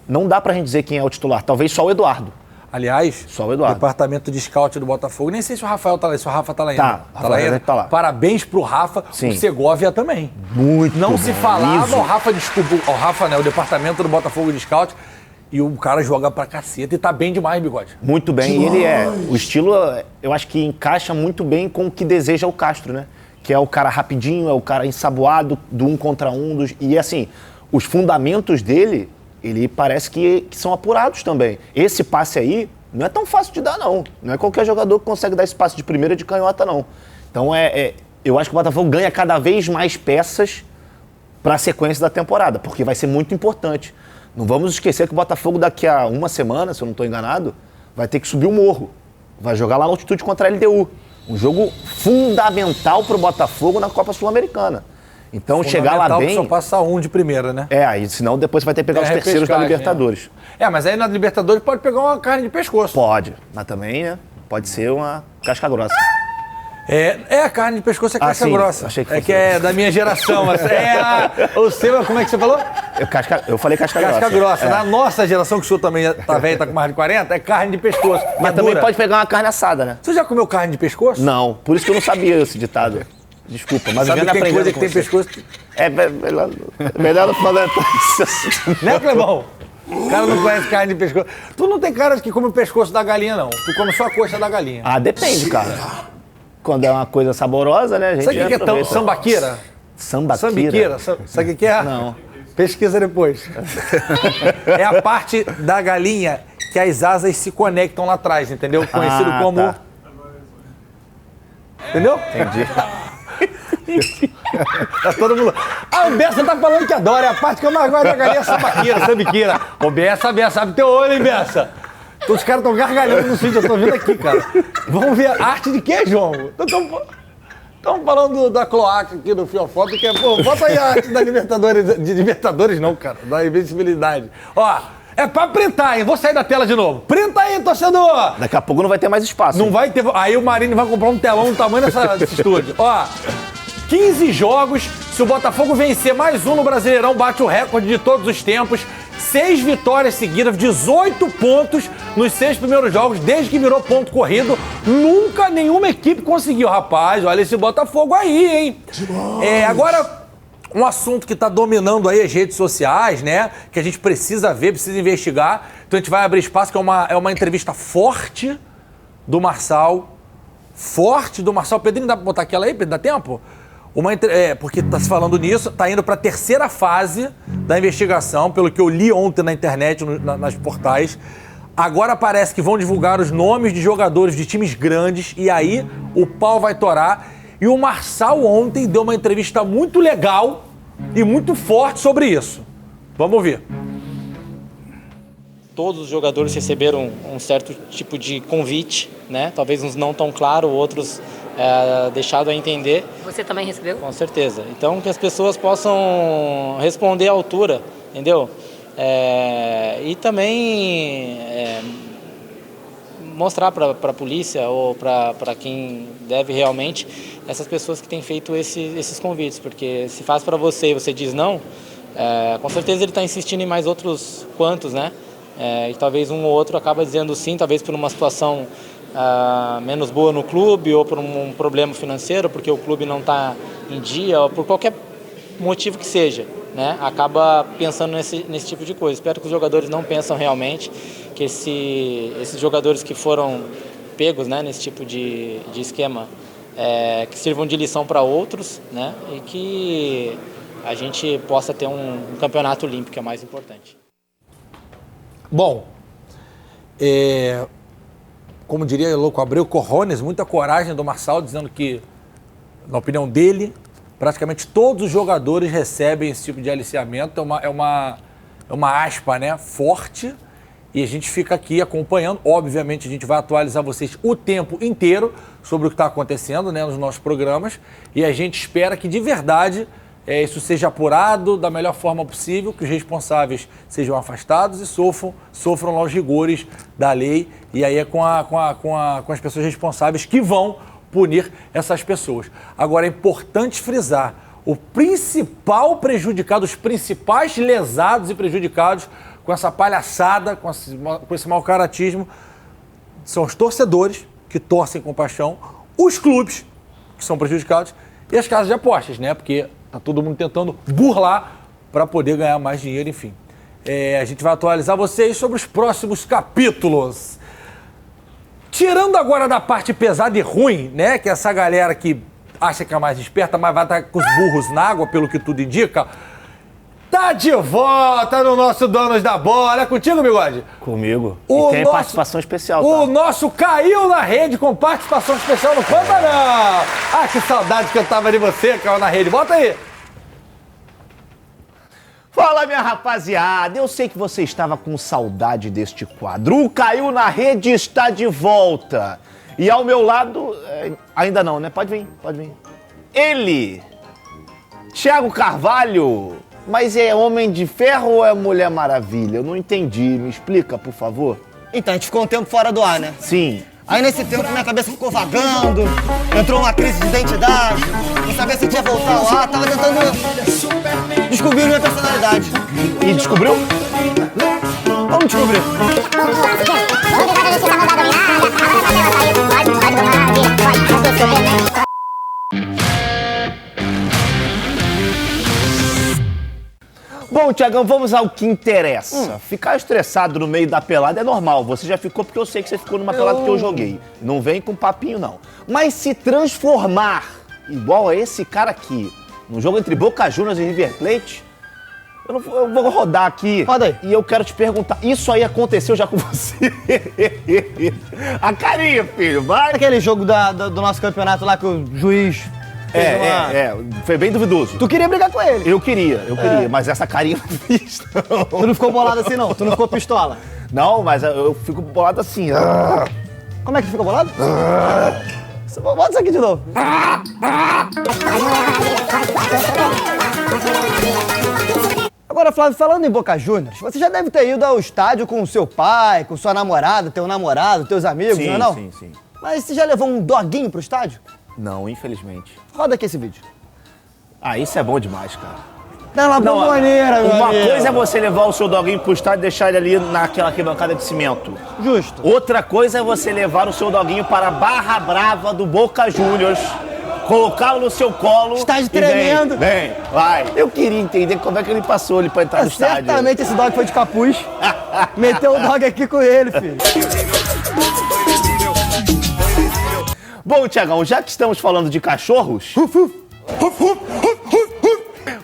não dá pra gente dizer quem é o titular. Talvez só o Eduardo. Aliás, só o Eduardo. Departamento de scout do Botafogo, nem sei se o Rafael tá lá, se o Rafa tá lá ainda. Tá lá. Parabéns pro Rafa, Sim. o Segovia também. Muito Não bom. se falava, o Rafa, desculpa, o Rafa, né, o departamento do Botafogo de scout, e o cara joga pra caceta e tá bem demais, Bigode. Muito bem, e ele o estilo, eu acho que encaixa muito bem com o que deseja o Castro, né? Que é o cara rapidinho, é o cara ensaboado, do 1 contra 1, e assim, os fundamentos dele, ele parece que são apurados também. Esse passe aí não é tão fácil de dar, não. Não é qualquer jogador que consegue dar esse passe de primeira de canhota, não. Então, eu acho que o Botafogo ganha cada vez mais peças para a sequência da temporada, porque vai ser muito importante. Não vamos esquecer que o Botafogo, daqui a uma semana, se eu não estou enganado, vai ter que subir o morro. Vai jogar lá na altitude contra a LDU. Um jogo fundamental para o Botafogo na Copa Sul-Americana. Então, chegar lá bem... só passa um de primeira, né? Aí senão depois vai ter que pegar os terceiros da Libertadores. Mas aí na Libertadores pode pegar uma carne de pescoço. Pode, mas também, né? Pode ser uma casca grossa. A carne de pescoço é casca grossa. Achei que fosse. Que é da minha geração. O seu, como é que você falou? Eu falei casca grossa. Casca grossa. Na nossa geração, que o senhor também tá velho, tá com mais de 40, é carne de pescoço. Mas também pode pegar uma carne assada, né? Você já comeu carne de pescoço? Não, por isso que eu não sabia esse ditado. Desculpa, mas sabe eu que tem coisa que tem pescoço? Melhor não falar isso. Né, Clebão? O cara não conhece carne de pescoço. Tu não tem cara que come o pescoço da galinha, não. Tu come só a coxa da galinha. Depende, cara. Quando é uma coisa saborosa, né, a gente sabe o que é sambaquira? Sambaquira? Sabe o que é? Não. Pesquisa depois. É a parte da galinha que as asas se conectam lá atrás, entendeu? Conhecido como... Tá. Entendeu? Entendi. Tá todo mundo... o Bessa tá falando que adora, é a parte que eu mais gosto da galinha sambiqueira. Ô, Bessa, abre teu olho, hein, Bessa? Os caras estão gargalhando no sítio, eu tô vendo aqui, cara. Vamos ver arte de quê, João? Estamos falando da cloaca aqui no Fiofoto, que é, bota aí a arte da Libertadores, de Libertadores não, cara, da invencibilidade. É pra printar, hein? Vou sair da tela de novo. Printa aí, torcedor! Daqui a pouco não vai ter mais espaço. Não vai ter... Aí o Marinho vai comprar um telão do tamanho desse estúdio. 15 jogos. Se o Botafogo vencer mais um no Brasileirão, bate o recorde de todos os tempos. 6 vitórias seguidas, 18 pontos nos 6 primeiros jogos, desde que virou ponto corrido. Nunca nenhuma equipe conseguiu. Rapaz, olha esse Botafogo aí, hein? Agora, um assunto que tá dominando aí as redes sociais, né? Que a gente precisa ver, precisa investigar. Então a gente vai abrir espaço, que é uma entrevista forte do Marçal. Forte do Marçal. Pedrinho, dá pra botar aquela aí, Pedro? Dá tempo? Porque tá se falando nisso, tá indo pra terceira fase da investigação, pelo que eu li ontem na internet, nas portais. Agora parece que vão divulgar os nomes de jogadores de times grandes e aí o pau vai torar. E o Marçal ontem deu uma entrevista muito legal e muito forte sobre isso. Vamos ver. Todos os jogadores receberam um certo tipo de convite, né? Talvez uns não tão claro, outros deixado a entender. Você também recebeu? Com certeza. Então, que as pessoas possam responder à altura, entendeu? E também mostrar para a polícia ou para quem deve realmente essas pessoas que têm feito esses convites, porque se faz para você e você diz não, com certeza ele está insistindo em mais outros quantos, né? E talvez um ou outro acaba dizendo sim, talvez por uma situação menos boa no clube ou por um problema financeiro, porque o clube não está em dia, ou por qualquer motivo que seja, né? Acaba pensando nesse tipo de coisa. Espero que os jogadores não pensam realmente, que esses jogadores que foram pegos, né, nesse tipo de esquema, que sirvam de lição para outros, né? E que a gente possa ter um campeonato limpo, que é o mais importante. Bom, como diria o louco Abreu Corrones, muita coragem do Marçal, dizendo que, na opinião dele, praticamente todos os jogadores recebem esse tipo de aliciamento. É uma aspa, né, forte, e a gente fica aqui acompanhando. Obviamente, a gente vai atualizar vocês o tempo inteiro sobre o que está acontecendo, né, nos nossos programas, e a gente espera que, de verdade, isso seja apurado da melhor forma possível, que os responsáveis sejam afastados e sofram lá os rigores da lei. E aí é com as pessoas responsáveis que vão punir essas pessoas. Agora, é importante frisar, o principal prejudicado, os principais lesados e prejudicados com essa palhaçada, com esse mau caratismo, são os torcedores, que torcem com paixão, os clubes, que são prejudicados, e as casas de apostas, né? Porque tá todo mundo tentando burlar para poder ganhar mais dinheiro, enfim. A gente vai atualizar vocês sobre os próximos capítulos. Tirando agora da parte pesada e ruim, né? Que essa galera que acha que é mais esperta, mas vai estar com os burros na água, pelo que tudo indica. Tá de volta no nosso Donos da Bola. É contigo, Bigode? Comigo. E tem participação especial, tá? O nosso caiu na rede com participação especial no Conta Não. Que saudade que eu tava de você, caiu na rede. Bota aí. Fala, minha rapaziada. Eu sei que você estava com saudade deste quadro. O Caiu na Rede está de volta. E ao meu lado, ainda não, né? Pode vir. Ele, Thiago Carvalho. Mas é Homem de Ferro ou é Mulher Maravilha? Eu não entendi. Me explica, por favor. Então, a gente ficou um tempo fora do ar, né? Sim. Aí nesse tempo minha cabeça ficou vagando, entrou uma crise de identidade, não sabia se tinha voltar ao ar, tava tentando descobrir minha personalidade. E descobriu? Vamos descobrir. Bom, Thiagão, vamos ao que interessa. Ficar estressado no meio da pelada é normal. Você já ficou porque eu sei que você ficou numa pelada que eu joguei. Não vem com papinho, não. Mas se transformar igual a esse cara aqui, num jogo entre Boca Juniors e River Plate, eu vou rodar aqui. Roda aí. E eu quero te perguntar, isso aí aconteceu já com você? A carinha, filho, vai. Aquele jogo do nosso campeonato lá que o juiz... Foi bem duvidoso. Tu queria brigar com ele? Eu queria, mas essa carinha eu não fiz, não. Tu não ficou bolado assim, não? Tu não ficou pistola? Não, mas eu fico bolado assim. Como é que tu ficou bolado? Bota isso aqui de novo. Agora, Flávio, falando em Boca Juniors, você já deve ter ido ao estádio com o seu pai, com sua namorada, teu namorado, teus amigos, sim, não é? Sim. Mas você já levou um doguinho pro estádio? Não, infelizmente. Roda aqui esse vídeo. Isso é bom demais, cara. na bomboneira, meu Uma amigo. coisa é você levar o seu doguinho pro estádio e deixar ele ali naquela arquibancada de cimento. Justo. Outra coisa é você levar o seu doguinho para a Barra Brava do Boca Juniors, colocá-lo no seu colo. Estádio e tremendo. Vem, vai. Eu queria entender como é que ele passou ali pra entrar no estádio. Certamente esse dog foi de capuz. Meteu o dog aqui com ele, filho. Bom, Tiagão, já que estamos falando de cachorros...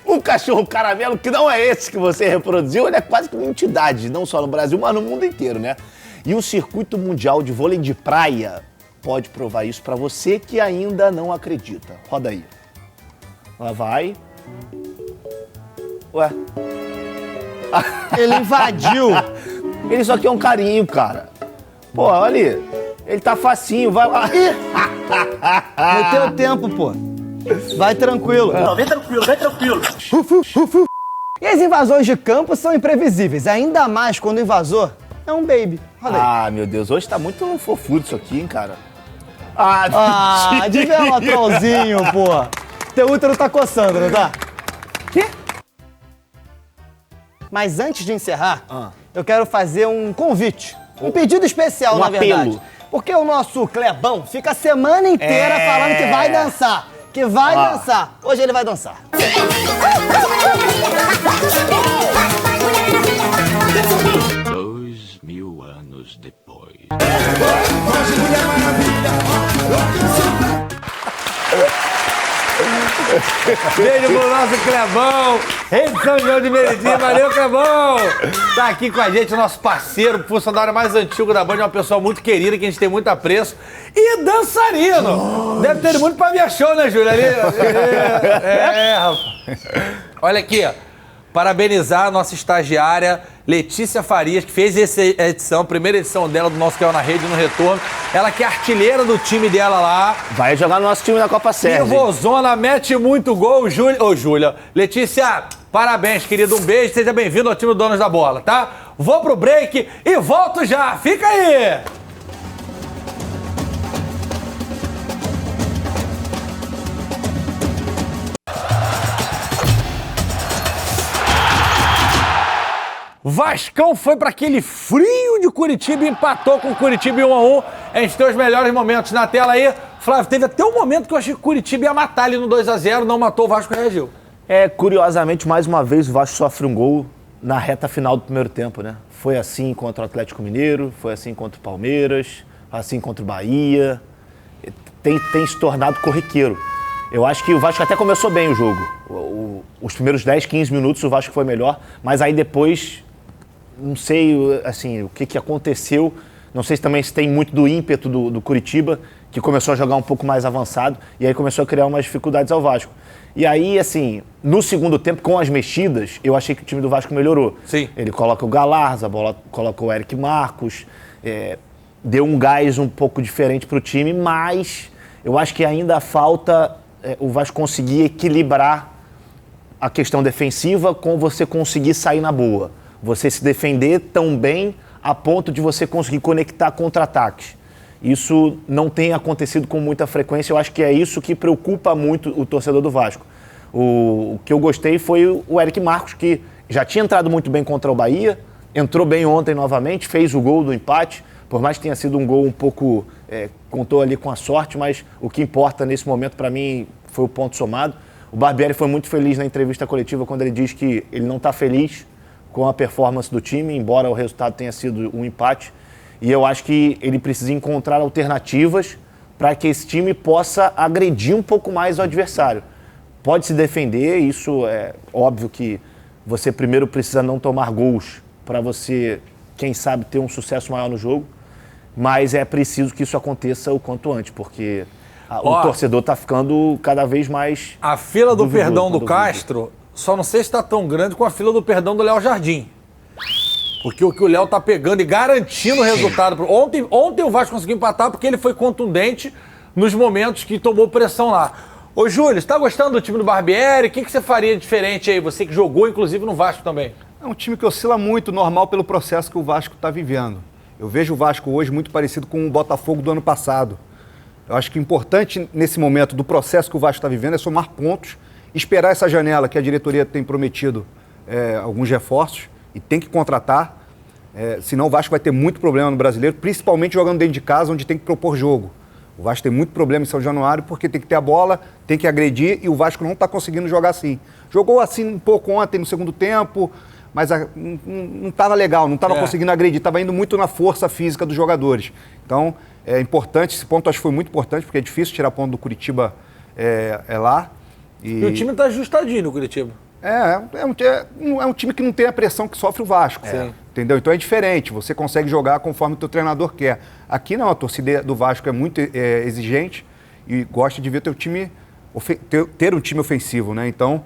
O cachorro caramelo, que não é esse que você reproduziu, ele é quase que uma entidade, não só no Brasil, mas no mundo inteiro, né? E o Circuito Mundial de Vôlei de Praia pode provar isso pra você que ainda não acredita. Roda aí. Lá vai. Ué? Ele invadiu. Ele só quer um carinho, cara. Pô, olha ali. Ele tá facinho, vai lá. Meteu o tempo, pô. Vai tranquilo. Não, vem tranquilo, vem tranquilo. E as invasões de campo são imprevisíveis, ainda mais quando o invasor é um baby. Roda aí. Ah, meu Deus, hoje tá muito fofudo isso aqui, hein, cara. De velotrolzinho, pô. Teu útero tá coçando, não tá? Quê? Mas antes de encerrar, eu quero fazer um convite. Um pedido especial, Um na apelo. verdade. Porque o nosso Clebão fica a semana inteira falando que vai dançar. Que vai dançar. Hoje ele vai dançar. 2000 anos depois. Beijo pro nosso Clebão, rei de São João de Meriti. Valeu, Clebão! Tá aqui com a gente o nosso parceiro, funcionário mais antigo da Band, uma pessoa muito querida, que a gente tem muito apreço. E dançarino! Deve ter muito pra minha show, né, Júlia? Rapaz. Olha aqui, ó. Parabenizar a nossa estagiária Letícia Farias, que fez essa edição, primeira edição dela do nosso Caiu na Rede no Retorno. Ela que é artilheira do time dela lá. Vai jogar no nosso time da Copa Sérgio. Pivôzona, mete muito gol, Júlia. Letícia, parabéns, querido. Um beijo, seja bem-vindo ao time do Donos da Bola, tá? Vou pro break e volto já. Fica aí! Vascão foi para aquele frio de Curitiba e empatou com o Curitiba em 1-1. A gente tem os melhores momentos na tela aí. Flávio, teve até um momento que eu achei que o Curitiba ia matar ali no 2-0, não matou, o Vasco reagiu. Curiosamente, mais uma vez, o Vasco sofre um gol na reta final do primeiro tempo, né? Foi assim contra o Atlético Mineiro, foi assim contra o Palmeiras, assim contra o Bahia. Tem se tornado corriqueiro. Eu acho que o Vasco até começou bem o jogo. Os primeiros 10, 15 minutos o Vasco foi melhor, mas aí depois... Não sei, assim, o que aconteceu. Não sei se tem muito do ímpeto do Curitiba, que começou a jogar um pouco mais avançado e aí começou a criar umas dificuldades ao Vasco. E aí, assim, no segundo tempo, com as mexidas, eu achei que o time do Vasco melhorou. Sim. Ele coloca o Galarza, coloca o Eric Marcos, deu um gás um pouco diferente para o time, mas eu acho que ainda falta o Vasco conseguir equilibrar a questão defensiva com você conseguir sair na boa. Você se defender tão bem a ponto de você conseguir conectar contra-ataques. Isso não tem acontecido com muita frequência, eu acho que é isso que preocupa muito o torcedor do Vasco. O que eu gostei foi o Eric Marcos, que já tinha entrado muito bem contra o Bahia, entrou bem ontem novamente, fez o gol do empate, por mais que tenha sido um gol um pouco, contou ali com a sorte, mas o que importa nesse momento para mim foi o ponto somado. O Barbieri foi muito feliz na entrevista coletiva quando ele diz que ele não está feliz com a performance do time, embora o resultado tenha sido um empate. E eu acho que ele precisa encontrar alternativas para que esse time possa agredir um pouco mais o adversário. Pode se defender, isso é óbvio que você primeiro precisa não tomar gols para você, quem sabe, ter um sucesso maior no jogo, mas é preciso que isso aconteça o quanto antes, porque o torcedor está ficando cada vez mais... A fila do perdão do Castro... Só não sei se está tão grande com a fila do perdão do Léo Jardim. Porque o que o Léo tá pegando e garantindo o resultado. Ontem o Vasco conseguiu empatar porque ele foi contundente nos momentos que tomou pressão lá. Ô, Júlio, você tá gostando do time do Barbieri? O que você faria diferente aí? Você que jogou, inclusive, no Vasco também. É um time que oscila muito, normal pelo processo que o Vasco está vivendo. Eu vejo o Vasco hoje muito parecido com o Botafogo do ano passado. Eu acho que o importante nesse momento do processo que o Vasco está vivendo é somar pontos esperar essa janela que a diretoria tem prometido alguns reforços e tem que contratar, senão o Vasco vai ter muito problema no Brasileiro, principalmente jogando dentro de casa, onde tem que propor jogo. O Vasco tem muito problema em São Januário porque tem que ter a bola, tem que agredir e o Vasco não está conseguindo jogar assim. Jogou assim um pouco ontem no segundo tempo, mas não estava legal, não estava conseguindo agredir, estava indo muito na força física dos jogadores. Então, é importante, esse ponto acho que foi muito importante, porque é difícil tirar ponto do Curitiba lá. E o time está ajustadinho no Curitiba. É um time que não tem a pressão que sofre o Vasco. Entendeu? Então é diferente, você consegue jogar conforme o teu treinador quer. Aqui não, a torcida do Vasco é muito exigente e gosta de ver teu time ter um time ofensivo, né? Então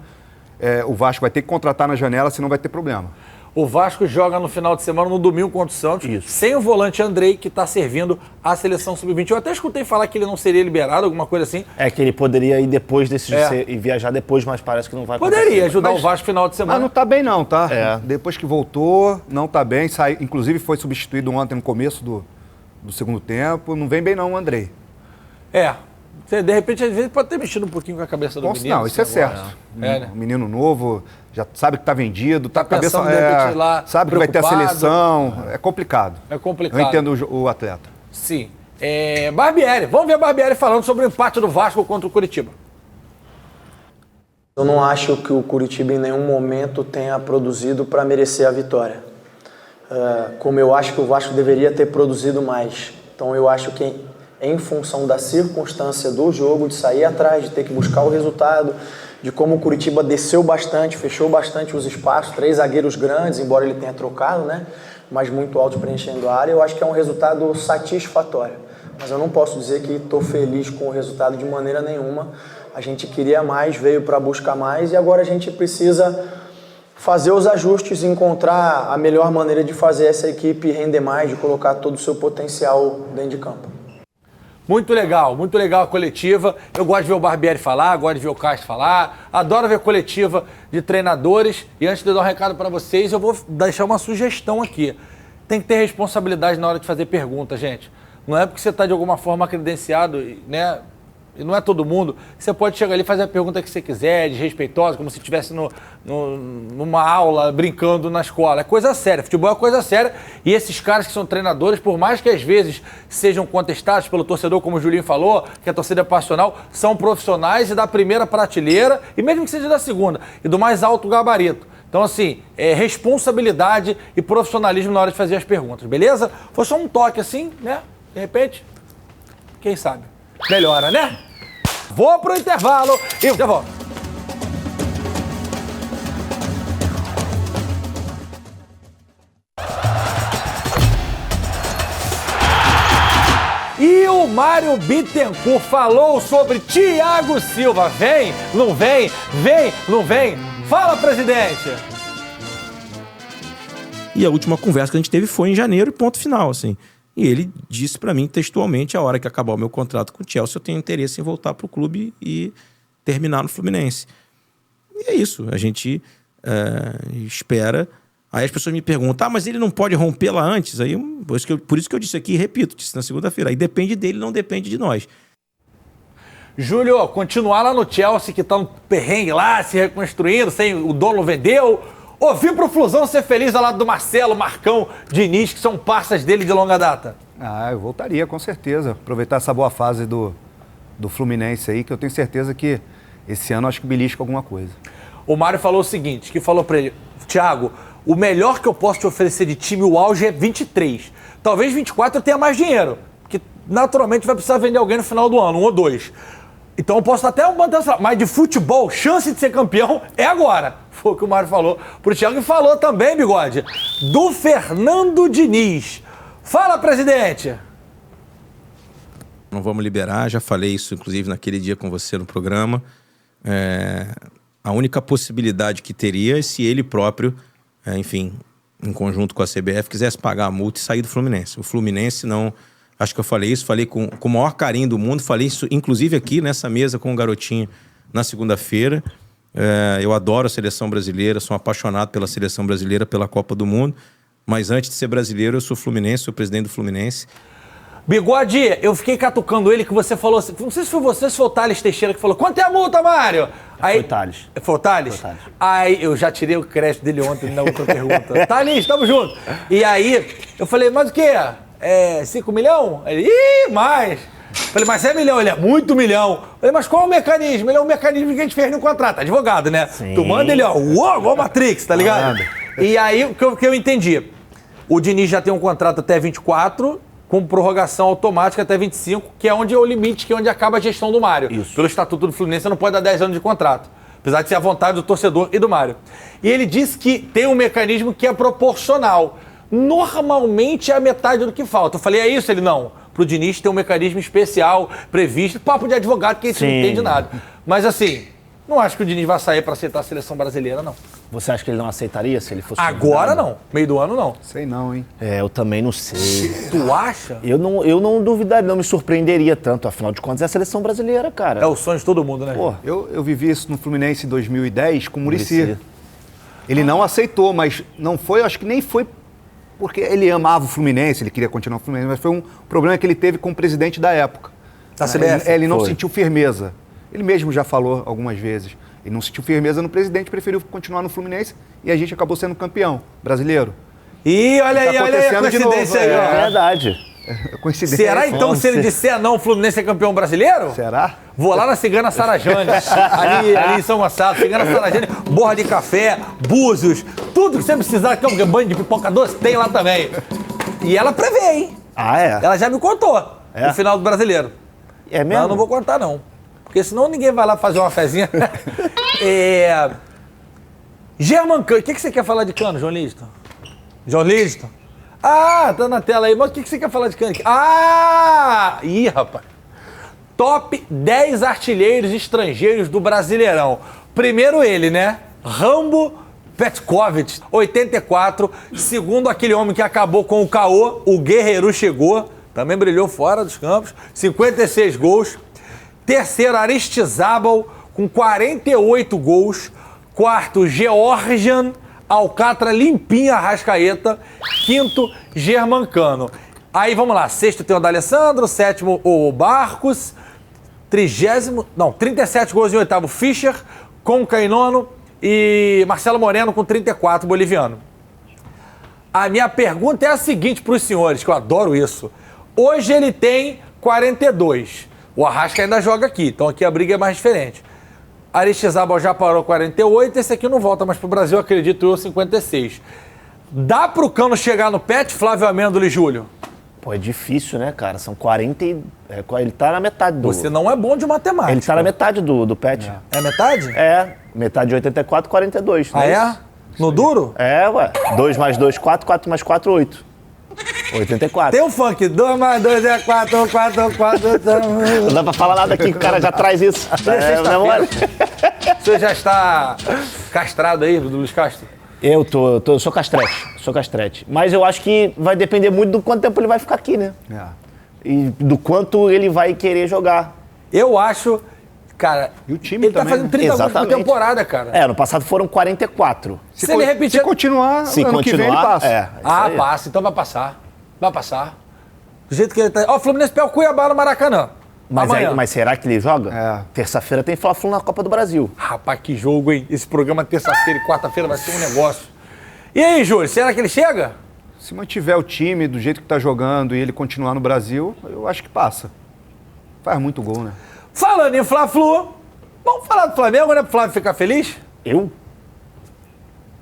o Vasco vai ter que contratar na janela, senão vai ter problema. O Vasco joga no final de semana, no domingo contra o Santos, sem o volante Andrei, que está servindo a seleção sub-20. Eu até escutei falar que ele não seria liberado, alguma coisa assim. Que ele poderia ir depois e viajar depois, mas parece que não vai acontecer. Poderia ajudar o Vasco no final de semana. Mas não tá bem não, tá? Depois que voltou, não tá bem. Inclusive foi substituído ontem no começo do segundo tempo. Não vem bem não, Andrei. De repente, às vezes, pode ter mexido um pouquinho com a cabeça do menino. Não, isso é certo. Um menino novo, já sabe que tá vendido, tá com a cabeça... lá, sabe que vai ter a seleção. É complicado. É complicado. Eu entendo o atleta. Sim. Barbieri. Vamos ver a Barbieri falando sobre o empate do Vasco contra o Curitiba. Eu não acho que o Curitiba em nenhum momento tenha produzido para merecer a vitória. Como eu acho que o Vasco deveria ter produzido mais. Então eu acho que em função da circunstância do jogo, de sair atrás, de ter que buscar o resultado, de como o Curitiba desceu bastante, fechou bastante os espaços, 3 zagueiros grandes, embora ele tenha trocado, né? Mas muito altos preenchendo a área, eu acho que é um resultado satisfatório. Mas eu não posso dizer que estou feliz com o resultado de maneira nenhuma. A gente queria mais, veio para buscar mais e agora a gente precisa fazer os ajustes e encontrar a melhor maneira de fazer essa equipe render mais, de colocar todo o seu potencial dentro de campo. Muito legal a coletiva. Eu gosto de ver o Barbieri falar, gosto de ver o Castro falar. Adoro ver a coletiva de treinadores. E antes de eu dar um recado para vocês, eu vou deixar uma sugestão aqui. Tem que ter responsabilidade na hora de fazer pergunta, gente. Não é porque você está de alguma forma credenciado, né? E não é todo mundo. Você pode chegar ali e fazer a pergunta que você quiser, desrespeitosa, como se estivesse numa aula, brincando na escola. É coisa séria. Futebol é coisa séria. E esses caras que são treinadores, por mais que às vezes sejam contestados pelo torcedor, como o Julinho falou, que a torcida é passional, são profissionais e da primeira prateleira, e mesmo que seja da segunda, e do mais alto gabarito. Então, assim, responsabilidade e profissionalismo na hora de fazer as perguntas, beleza? Foi só um toque assim, né? De repente, quem sabe? Melhora, né? Vou pro intervalo e já volto. E o Mário Bittencourt falou sobre Thiago Silva. Vem, não vem, vem, não vem. Fala, presidente! E a última conversa que a gente teve foi em janeiro, ponto final, assim. E ele disse para mim textualmente, a hora que acabar o meu contrato com o Chelsea, eu tenho interesse em voltar pro clube e terminar no Fluminense. E é isso, a gente espera. Aí as pessoas me perguntam, mas ele não pode romper lá antes? Aí, por isso que eu disse aqui, repito, disse na segunda-feira, aí depende dele, não depende de nós. Júlio, continuar lá no Chelsea, que tá um perrengue lá, se reconstruindo, sem o dono vendeu... Ou vir pro Flusão ser feliz ao lado do Marcelo, Marcão, Diniz, que são parceiros dele de longa data? Eu voltaria, com certeza. Aproveitar essa boa fase do Fluminense aí, que eu tenho certeza que esse ano acho que belisca alguma coisa. O Mário falou o seguinte, que falou pra ele, Thiago, o melhor que eu posso te oferecer de time, o auge é 23. Talvez 24 eu tenha mais dinheiro, porque naturalmente vai precisar vender alguém no final do ano, 1 ou 2. Então eu posso até manter essa... Mas de futebol, chance de ser campeão é agora. Foi o que o Mário falou pro Thiago. E falou também, Bigode, do Fernando Diniz. Fala, presidente! Não vamos liberar, já falei isso inclusive naquele dia com você no programa. A única possibilidade que teria é se ele próprio, enfim, em conjunto com a CBF, quisesse pagar a multa e sair do Fluminense. O Fluminense não... Acho que eu falei isso, falei com o maior carinho do mundo, falei isso inclusive aqui nessa mesa com o Garotinho na segunda-feira. Eu adoro a seleção brasileira, sou apaixonado pela seleção brasileira, pela Copa do Mundo, mas antes de ser brasileiro eu sou fluminense, sou presidente do Fluminense. Bigode, eu fiquei catucando ele que você falou assim, não sei se foi você ou se foi o Thales Teixeira que falou, quanto é a multa, Mário? Aí, foi o Thales. Foi o Thales? Foi o Thales. Aí eu já tirei o crédito dele ontem na outra pergunta. Thales, tamo junto. E aí eu falei, mas o quê? 5 milhões? Ele, mais. Falei, mas é milhão? Ele, é muito milhão. Falei, mas qual é o mecanismo? Ele é um mecanismo que a gente fez no contrato, advogado, né? Sim. Tu manda ele, igual Matrix, tá ligado? E aí, o que eu entendi? O Diniz já tem um contrato até 24, com prorrogação automática até 25, que é onde é o limite, que é onde acaba a gestão do Mário. Isso. Pelo Estatuto do Fluminense, você não pode dar 10 anos de contrato. Apesar de ser a vontade do torcedor e do Mário. E ele disse que tem um mecanismo que é proporcional. Normalmente é a metade do que falta. Eu falei, é isso? Ele, não. Pro Diniz tem um mecanismo especial, previsto, papo de advogado, que a gente não entende nada. Mas assim, não acho que o Diniz vai sair para aceitar a seleção brasileira, não. Você acha que ele não aceitaria se ele fosse agora não. Meio do ano, não. Sei não, hein? Eu também não sei. Tu acha? Eu não duvidaria, não me surpreenderia tanto. Afinal de contas, é a seleção brasileira, cara. É o sonho de todo mundo, né? Pô. Eu vivi isso no Fluminense em 2010 com o Muricy. Ele não aceitou, mas não foi, acho que nem foi porque ele amava o Fluminense, ele queria continuar no Fluminense, mas foi um problema que ele teve com o presidente da época. Da CBF? Ele não sentiu firmeza. Ele mesmo já falou algumas vezes. Ele não sentiu firmeza no presidente, preferiu continuar no Fluminense e a gente acabou sendo campeão brasileiro. Ih, olha aí, olha aí a coincidência aí. É verdade. Coincidência. Será então, se ele disser não, o Fluminense é campeão brasileiro? Será? Vou lá na Cigana Sarajane, ali em São Gonçalo, Cigana Sarajane, borra de café, búzios, tudo que você precisar, que é um banho de pipoca doce, tem lá também. E ela prevê, hein? Ah, é? Ela já me contou no final do brasileiro. É mesmo? Mas eu não vou contar, não. Porque senão ninguém vai lá fazer uma fezinha. German Cano. O que você quer falar de Cano, João Liston? João Liston? Ah, tá na tela aí. Mas o que você quer falar de Cano? Ih, rapaz. Top 10 artilheiros estrangeiros do Brasileirão. Primeiro ele, né? Rambo Petkovic, 84. Segundo aquele homem que acabou com o caô, o Guerreiro chegou. Também brilhou fora dos campos. 56 gols. Terceiro, Aristizábal, com 48 gols. Quarto, Georgian, Alcatra, Limpinha, Arrascaeta. Quinto, Germancano. Aí, vamos lá. Sexto tem o D'Alessandro. Sétimo, o Barcos. 37 gols em oitavo, Fischer, Conca em nono. E Marcelo Moreno com 34, boliviano. A minha pergunta é a seguinte para os senhores, que eu adoro isso. Hoje ele tem 42. O Arrasca ainda joga aqui, então aqui a briga é mais diferente. Aristizábal já parou 48, esse aqui não volta mais pro Brasil, acredito eu, 56. Dá pro Cano chegar no Pet, Flávio Amêndola e Júlio? Pô, é difícil, né, cara? São 40 e... ele tá na metade do... Você não é bom de matemática. Ele tá na metade do Pet. É metade? É, metade de 84, 42. Ah, é? No duro? É, ué. 2 mais 2, 4, 4 mais 4, 8. 84. Tem um funk, 2 mais 2 é 4, 4, 4... Não dá pra falar nada aqui, o cara já traz isso. Você já está castrado aí, do Luiz Castro? Eu sou castrete. Mas eu acho que vai depender muito do quanto tempo ele vai ficar aqui, né? E do quanto ele vai querer jogar. Eu acho, cara... E o time ele também, tá fazendo 30 gols por temporada, cara. No passado foram 44. Se ele repetir... Se continuar, ano que vem ele passa. Passa, então vai passar. Vai passar. Do jeito que ele tá... Ó, o Fluminense pega o Cuiabá no Maracanã. Mas será que ele joga? Terça-feira tem Fla-Flu na Copa do Brasil. Rapaz, que jogo, hein? Esse programa terça-feira e quarta-feira vai ser um negócio. E aí, Júlio, será que ele chega? Se mantiver o time do jeito que tá jogando e ele continuar no Brasil, eu acho que passa. Faz muito gol, né? Falando em Fla-Flu, vamos falar do Flamengo, né? Pro Flávio ficar feliz? Eu?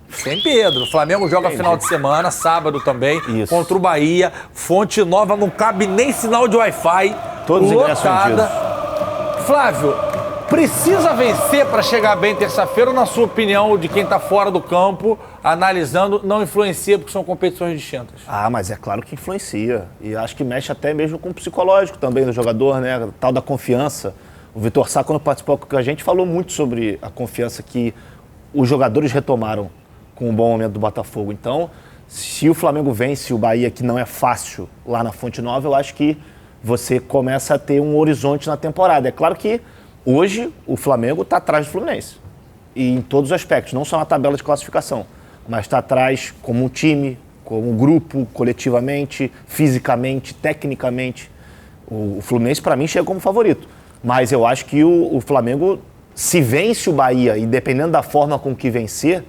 Sem Pedro. O Flamengo joga final de semana, sábado também, Isso. contra o Bahia. Fonte Nova, não cabe nem sinal de Wi-Fi. Todos os ingressos lotada. Flávio, precisa vencer para chegar bem terça-feira ou, na sua opinião, de quem está fora do campo, analisando, não influencia porque são competições distintas? Mas é claro que influencia. E acho que mexe até mesmo com o psicológico também do jogador, né? A tal da confiança. O Vitor Sá, quando participou com a gente, falou muito sobre a confiança que os jogadores retomaram com o bom momento do Botafogo. Então, se o Flamengo vence o Bahia, que não é fácil, lá na Fonte Nova, eu acho que você começa a ter um horizonte na temporada. É claro que hoje o Flamengo está atrás do Fluminense. E em todos os aspectos, não só na tabela de classificação, mas está atrás como um time, como um grupo, coletivamente, fisicamente, tecnicamente. O Fluminense, para mim, chega como favorito. Mas eu acho que o Flamengo, se vence o Bahia, e dependendo da forma com que vencer,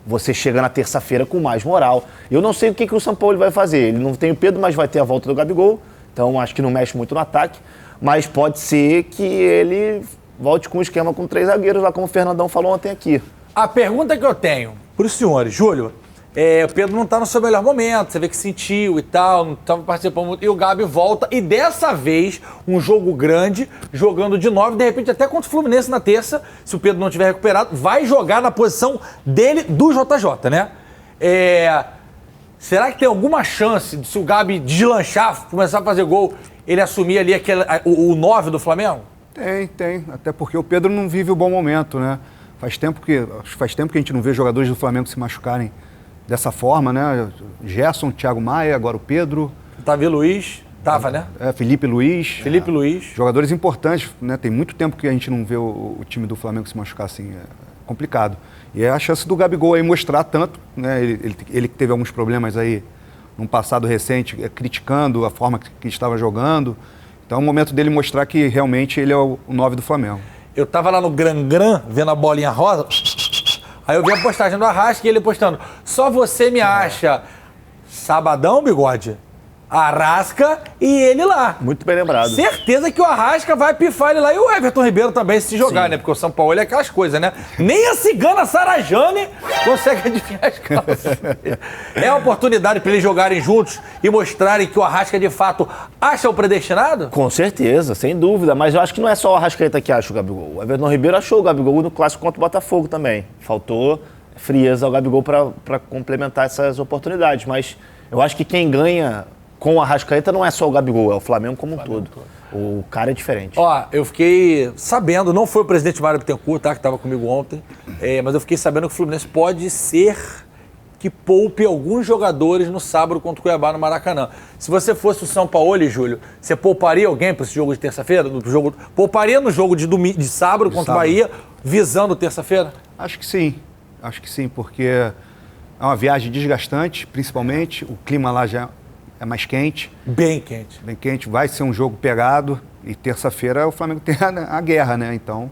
você chega na terça-feira com mais moral. Eu não sei o que o São Paulo vai fazer. Ele não tem o Pedro, mas vai ter a volta do Gabigol. Então, acho que não mexe muito no ataque. Mas pode ser que ele volte com um esquema com 3 zagueiros, lá como o Fernandão falou ontem aqui. A pergunta que eu tenho para os senhores, Júlio, o Pedro não está no seu melhor momento, você vê que sentiu e tal, não estava participando muito, e o Gabi volta, e dessa vez, um jogo grande, jogando de 9, de repente até contra o Fluminense na terça, se o Pedro não tiver recuperado, vai jogar na posição dele, do JJ, né? Será que tem alguma chance, de, se o Gabi deslanchar, começar a fazer gol, ele assumir ali o 9 do Flamengo? Tem. Até porque o Pedro não vive o bom momento, né? Faz tempo que a gente não vê jogadores do Flamengo se machucarem dessa forma, né? Gerson, Thiago Maia, agora o Pedro. Davi Luiz, tava, né? Felipe Luiz. Luiz. Jogadores importantes, né? Tem muito tempo que a gente não vê o time do Flamengo se machucar assim, é complicado. E é a chance do Gabigol aí mostrar tanto, né? Ele que teve alguns problemas aí num passado recente, criticando a forma que estava jogando. Então é o momento dele mostrar que realmente ele é o 9 do Flamengo. Eu tava lá no Gran, vendo a bolinha rosa, aí eu vi a postagem do Arrasca e ele postando, só você me acha sabadão, Bigode, Arrasca e ele lá. Muito bem lembrado. Certeza que o Arrasca vai pifar ele lá e o Everton Ribeiro também se jogar, né? Porque o São Paulo é aquelas coisas, né? Nem a cigana Sarajane consegue adivinhar as calças. É a oportunidade para eles jogarem juntos e mostrarem que o Arrasca de fato acha o predestinado? Com certeza, sem dúvida. Mas eu acho que não é só o Arrascaeta que acha o Gabigol. O Everton Ribeiro achou o Gabigol no clássico contra o Botafogo também. Faltou frieza ao Gabigol para complementar essas oportunidades. Mas eu acho que quem ganha com o Arrascaeta não é só o Gabigol, é o Flamengo como um todo. O cara é diferente. Ó, eu fiquei sabendo, não foi o presidente Mário Bittencourt, tá, que estava comigo ontem, mas eu fiquei sabendo que o Fluminense pode ser que poupe alguns jogadores no sábado contra o Cuiabá no Maracanã. Se você fosse o São Paulo, Júlio, você pouparia alguém para esse jogo de terça-feira? Pouparia no jogo de sábado contra o Bahia, visando terça-feira? Acho que sim, porque é uma viagem desgastante, principalmente, o clima lá já é mais quente. Bem quente. Bem quente, vai ser um jogo pegado e terça-feira o Flamengo tem a guerra, né? Então,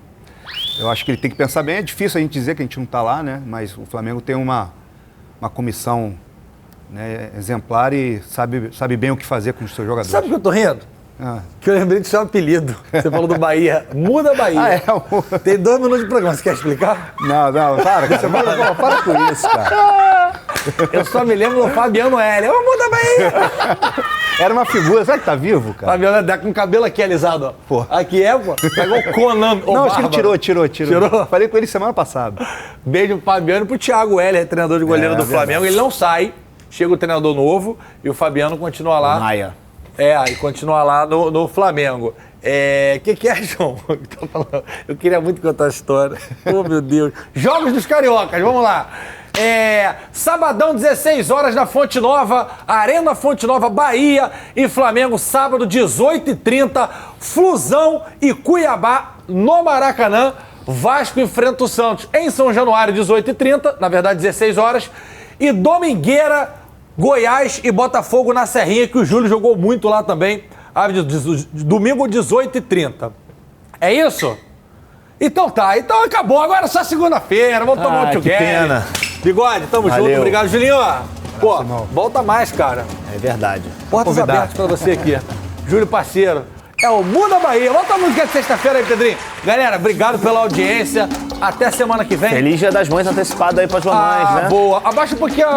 eu acho que ele tem que pensar bem. É difícil a gente dizer que a gente não está lá, né? Mas o Flamengo tem uma comissão, né, exemplar e sabe bem o que fazer com os seus jogadores. Sabe o que eu tô rindo? Que eu lembrei do seu apelido. Você falou do Bahia. Muda Bahia. Tem 2 minutos de programa. Você quer explicar? Não, para. Para com isso, cara. Eu só me lembro do Fabiano L. Muda Bahia. Era uma figura. Será que tá vivo, cara? Fabiano L com o cabelo aqui alisado, ó. Pô. Aqui pô. Pegou o Conan. Não, acho que ele tirou. Falei com ele semana passada. Beijo pro Fabiano e pro Thiago L, treinador de goleiro do Flamengo. Ele não sai. Chega o treinador novo e o Fabiano continua lá. Maia. E continua lá no Flamengo. Que é, João? Eu queria muito contar a história. Oh, meu Deus. Jogos dos Cariocas, vamos lá. Sabadão, 16 horas na Fonte Nova, Arena Fonte Nova, Bahia e Flamengo, sábado, 18h30, Flusão e Cuiabá no Maracanã. Vasco enfrenta o Santos em São Januário, 18h30, na verdade, 16 horas. E domingueira, Goiás e Botafogo na Serrinha, que o Júlio jogou muito lá também, domingo, 18h30. É isso? Então tá, então acabou, agora é só segunda-feira, vamos tomar um que pena. Bigode, tamo Valeu. junto, obrigado, Julinho. Pô, volta mais, cara. É verdade. Portas abertas pra você aqui. Júlio, parceiro. É o Muda Bahia. Volta a música de sexta-feira aí, Pedrinho. Galera, obrigado pela audiência. Até semana que vem. Feliz Dia das Mães antecipado aí pras mamães, né? Boa. Abaixa um pouquinho,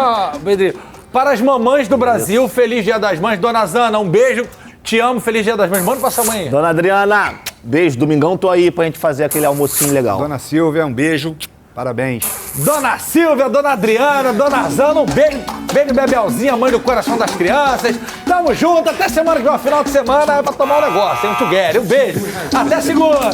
Pedrinho. Para as mamães do Brasil, feliz Dia das Mães. Dona Zana, um beijo. Te amo, feliz Dia das Mães. Manda pra sua mãe. Dona Adriana, beijo. Domingão tô aí pra gente fazer aquele almocinho legal. Dona Silvia, um beijo. Parabéns. Dona Silvia, Dona Adriana, Dona Zana, um beijo. Beijo, Bebelzinha, mãe do coração das crianças. Tamo junto. Até semana que vem, final de semana, é pra tomar um negócio, hein? Um beijo. Até segunda.